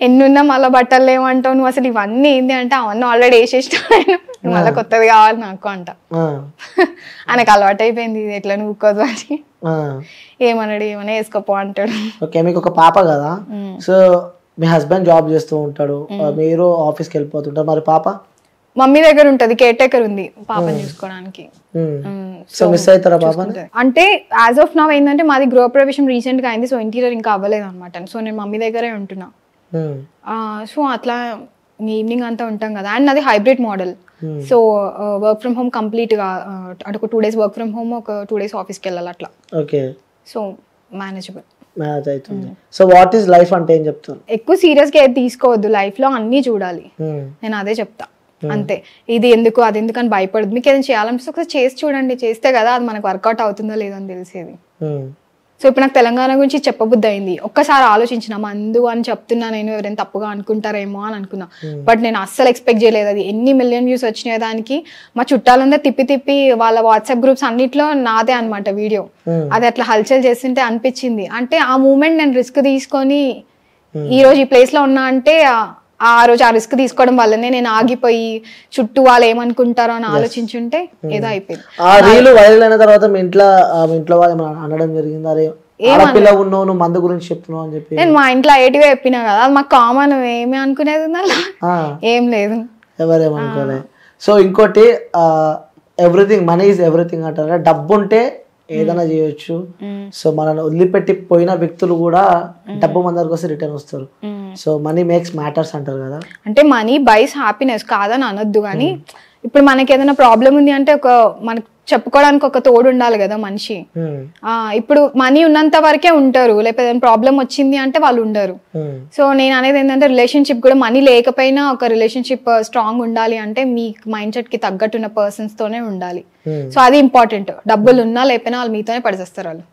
ఎన్నున్నా మళ్ళీ బట్టలు ఏమంటావు నువ్వు, అసలు ఇవన్నీ ఏంటి అంటే అవన్నీ ఆల్రెడీ వేసేసినాను ఆయన, మళ్ళీ కొత్తది కావాలి నాకు అంట. ఆయనకు అలవాటు అయిపోయింది ఇది ఎట్లా నువ్వుకోదు అని. ఏమన్నాడు ఏమైనా వేసుకోపో అంటాడు. ఓకే, మీకు ఒక పాప కదా, సో మీ హస్బెండ్ జాబ్ చేస్తూ ఉంటాడు, మీరు ఆఫీస్కి వెళ్ళిపోతుంటారు, మరి పాప మమ్మీ దగ్గర ఉంటది, కేర్ టేకర్ ఉంది పాపని చూసుకోవడానికి. సో మిస్ అవుతారా పాపని? అంటే యాజ్ ఆఫ్ నౌ ఏంటంటే మాది గృహ ప్రవేశం రీసెంట్ గా అయింది, సో ఇంటీరియర్ ఇంకా అవ్వలేదు అనమాట. సో నేను మమ్మీ దగ్గరే ఉంటున్నా. సో అట్లా ఈవినింగ్ అంతా ఉంటాం కదా. అండ్ అది hybrid model, so work from home complete గా, అంటే ఒక 2 days వర్క్ ఫ్రమ్ హోమ్, ఒక 2 days ఆఫీస్కి వెళ్ళాలి అట్లా. Okay, so manageable. మ్యారేజ్ అవుతుంది. సో వాట్ ఈస్ లైఫ్ అంటే ఏం చెప్తాను? ఎక్కువ సీరియస్ గా ఏది తీసుకోవద్దు, లైఫ్ లో అన్ని చూడాలి, నేను అదే చెప్తా. అంతే, ఇది ఎందుకు అది ఎందుకు అని భయపడదు. మీకు ఏదైనా చేయాలనిపిస్తే ఒకసారి చేసి చూడండి, చేస్తే కదా అది మనకు వర్కౌట్ అవుతుందో లేదో అని తెలిసేది. సో ఇప్పుడు నాకు తెలంగాణ గురించి చెప్పబుద్ధి అయింది, ఒక్కసారి ఆలోచించిన మందు అని చెప్తున్నా నేను ఎవరైనా తప్పుగా అనుకుంటారేమో అని అనుకున్నా, బట్ నేను అస్సలు ఎక్స్పెక్ట్ చేయలేదు అది ఎన్ని మిలియన్ వ్యూస్ వచ్చినాయి. దానికి మా చుట్టాలందరూ తిప్పి వాళ్ళ వాట్సాప్ గ్రూప్స్ అన్నిట్లో నాదే అనమాట వీడియో, అది అట్లా హల్చల్ చేస్తుంటే అనిపించింది. అంటే ఆ మూమెంట్ నేను రిస్క్ తీసుకొని ఈ రోజు ఈ ప్లేస్ లో ఉన్నా అంటే ఆ రోజు ఆ రిస్క్ తీసుకోవడం వల్లనే నేను ఆగిపోయి చుట్టూ వాళ్ళు ఏమనుకుంటారో అని ఆలోచించుంటే ఏదో అయిపోయింది. ఆ రీల్ వైరల్ అయిన తర్వాత మీ ఇంట్లో వాళ్ళు అనడం జరిగింది, అరే ఆడపిల్ల ఉన్నావు నువ్వు మందు గురించి చెప్తున్నావు అని చెప్పి? నేను మా ఇంట్లో ఏటిగా చెప్పినా కదా, మాకు కామన్, ఏమి అనుకునేది ఏం లేదు, ఎవరేమనుకోలే. సో ఇంకోటి, ఎవ్రీథింగ్ మనీ ఈజ్ ఎవ్రీథింగ్ అంటారు, డబ్బు ఉంటే ఏదైనా చేయొచ్చు. సో మనల్ని వదిలిపెట్టి పోయిన వ్యక్తులు కూడా డబ్బు మన దగ్గరకు వస్తే రిటర్న్ వస్తారు. సో మనీ మేక్స్ మ్యాటర్స్ అంటారు కదా. అంటే మనీ బైస్ హ్యాపీనెస్ కాదని అనొద్దు, కానీ ఇప్పుడు మనకి ఏదైనా ప్రాబ్లం ఉంది అంటే ఒక మనకు చెప్పుకోవడానికి ఒక తోడు ఉండాలి కదా మనిషి. ఇప్పుడు మనీ ఉన్నంత వరకే ఉంటారు, లేకపోతే ప్రాబ్లం వచ్చింది అంటే వాళ్ళు ఉండరు. సో నేను అనేది ఏంటంటే రిలేషన్షిప్ కూడా మనీ లేకపోయినా ఒక రిలేషన్షిప్ స్ట్రాంగ్ ఉండాలి అంటే మీ మైండ్ సెట్ కి తగ్గట్టున్న పర్సన్స్ తోనే ఉండాలి. సో అది ఇంపార్టెంట్, డబ్బులు ఉన్నా లేకపోయినా వాళ్ళు మీతోనే పడిచేస్తారు వాళ్ళు.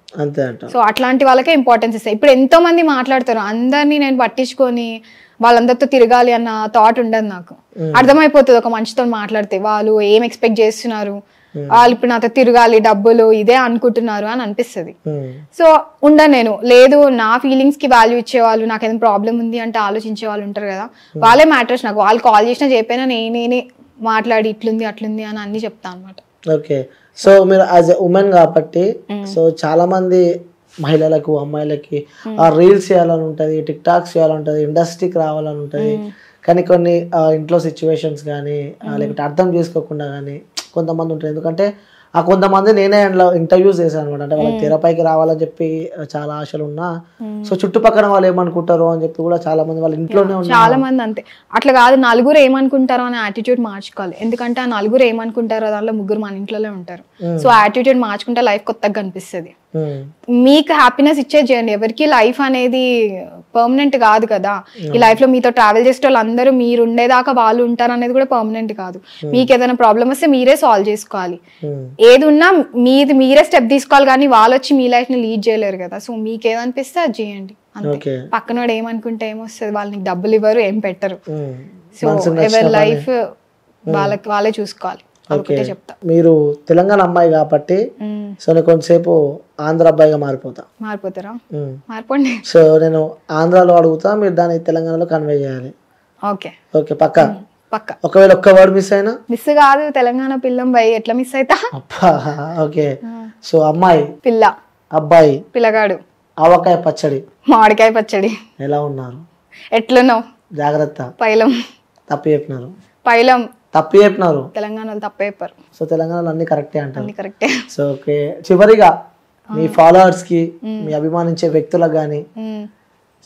సో అట్లాంటి వాళ్ళకే ఇంపార్టెన్స్ ఇస్తాయి. ఇప్పుడు ఎంతో మంది మాట్లాడతారు, అందరినీ నేను పట్టించుకొని వాళ్ళందరితో తిరగాలి అన్న థాట్ ఉండదు నాకు. అర్థమైపోతుంది ఒక మనిషితో మాట్లాడితే వాళ్ళు ఏం ఎక్స్పెక్ట్ చేస్తున్నారు, వాళ్ళు ఇప్పుడు నాతో తిరగాలి డబ్బులు ఇదే అనుకుంటున్నారు అని అనిపిస్తుంది. సో నేను లేదు, నా ఫీలింగ్స్ కి వాల్యూ ఇచ్చేవాళ్ళు, నాకు ఏదైనా ప్రాబ్లం ఉంది అంటే ఆలోచించే వాళ్ళు ఉంటారు కదా, వాళ్ళే మ్యాటర్స్ నాకు. వాళ్ళు కాల్ చేసినా చెప్పినా నేనే మాట్లాడి ఇట్లుంది అట్లుంది అని అన్ని చెప్తా అనమాట. ఓకే, సో మీరు యాజ్ ఎ ఉమెన్ కాబట్టి, సో చాలా మంది మహిళలకు అమ్మాయిలకి ఆ రీల్స్ చేయాలని ఉంటుంది, టిక్ టాక్స్ చేయాలని ఉంటుంది, ఇండస్ట్రీకి రావాలని ఉంటుంది, కానీ కొన్ని ఇంట్లో సిచ్యువేషన్స్ కానీ లేకపోతే అర్థం చేసుకోకుండా కానీ కొంతమంది ఉంటారు. ఎందుకంటే ఆ కొంతమంది నేనే అందులో ఇంటర్వ్యూస్ చేశాను అనమాట. అంటే వాళ్ళకి తెరపైకి రావాలని చెప్పి చాలా ఆశలు ఉన్నా, సో చుట్టుపక్కల వాళ్ళు ఏమనుకుంటారో అని చెప్పి కూడా చాలా మంది వాళ్ళ ఇంట్లోనే ఉన్నారు. చాలా మంది అంతే. అట్లా కాదు, నలుగురు ఏమనుకుంటారో అనే యాటిట్యూడ్ మార్చుకోవాలి. ఎందుకంటే ఆ నలుగురు ఏమనుకుంటారో దానిలో ముగ్గురు మన ఇంట్లోనే ఉంటారు. సో యాటిట్యూడ్ మార్చుకుంటే లైఫ్ కొత్తగా కనిపిస్తుంది. మీకు హ్యాపీనెస్ ఇచ్చేది చేయండి. ఎవరికి లైఫ్ అనేది పర్మనెంట్ కాదు కదా. ఈ లైఫ్ లో మీతో ట్రావెల్ చేసే వాళ్ళు అందరూ మీరు ఉండేదాకా వాళ్ళు ఉంటారు అనేది కూడా పర్మనెంట్ కాదు. మీకు ఏదైనా ప్రాబ్లమ్ వస్తే మీరే సాల్వ్ చేసుకోవాలి. ఏది ఉన్నా మీరే స్టెప్ తీసుకోవాలి, కానీ వాళ్ళు వచ్చి మీ లైఫ్ ని లీడ్ చేయలేరు కదా. సో మీకు ఏదనిపిస్తే అది చేయండి అంతే. పక్కనోడు ఏమనుకుంటే ఏమొస్తుంది, వాళ్ళు నీకు డబ్బులు ఇవ్వరు, ఏం పెట్టరు. సో ఎవరి లైఫ్ వాళ్ళే చూసుకోవాలి. చెప్తా. మీరు తెలంగాణ అమ్మాయి కాబట్టి సో నేను కొంతసేపు ఆంధ్ర అబ్బాయిగా మారిపోతారా? మారిపోండి. సో నేను ఆంధ్రాలో అడుగుతా, మీరు దాన్ని తెలంగాణలో కన్వే చేయాలి. ఓకే ఓకే పక్క. ఒకవేళ ఒక్క వర్డ్ మిస్ అయినా? మిస్ కాదు, తెలంగాణ పిల్లం బై ఎట్లా మిస్ అవుతా. ఓకే. సో అమ్మాయి పిల్ల, అబ్బాయి పిల్లగాడు, ఆవకాయ పచ్చడి, మామిడికాయ పచ్చడి. ఎలా ఉన్నారు? ఎట్లున్నావు? జాగ్రత్త. పైలం. తప్పు చెప్పినారు. పైలం తప్పు చెప్పినారు. తెలంగాణలో తప్పు చెప్పారు. సో తెలంగాణలో అన్ని కరెక్టే అంటారు. అన్ని కరెక్టే. సో ఓకే, చివరిగా మీ ఫాలోవర్స్ కి, మీ అభిమానించే వ్యక్తులకు గానీ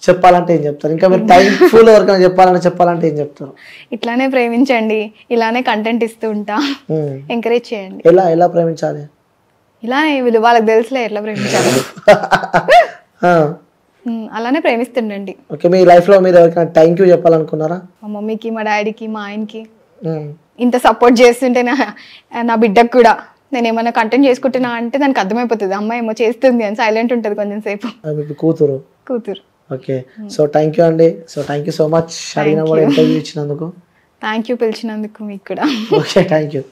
చెప్పాలంటే ఏం చెప్తారు? ఇంకా మీరు థ్యాంక్ఫుల్ ఎవరికైనా చెప్పాలంటే ఏం చెప్తారు? ఇట్లానే ప్రేమించండి, ఇలానే కంటెంట్ ఇస్తూ ఉంటా, ఎంకరేజ్ చేయండి. ఎలా ప్రేమించాలి? ఇలానే వాళ్ళకి తెలుసులే ఎట్లా ప్రేమించాలి. అలానే ప్రేమిస్తుండండి. ఓకే, మీ లైఫ్ లో మీరు ఎవరికైనా థ్యాంక్ యూ చెప్పాలనుకున్నారా? మా మమ్మీకి, మా డాడీకి, మా ఆయనకి. ఇంత సపోర్ట్ చేస్తుంటే నా బిడ్డకు కూడా నేను ఏమైనా కంటెంట్ చేసుకుంటున్నా అంటే దానికి అర్థమైపోతుంది, అమ్మాయి ఏమో చేస్తుంది అని. సైలెంట్ ఉంటుంది కొంచెం సేపు. కూతురు. ఓకే, సో థ్యాంక్ యూ అండి. So thank you so much అడిగిన ఇంటర్వ్యూ ఇచ్చినందుకు. థ్యాంక్ యూ పిలిచినందుకు మీకు కూడా. Okay, thank you.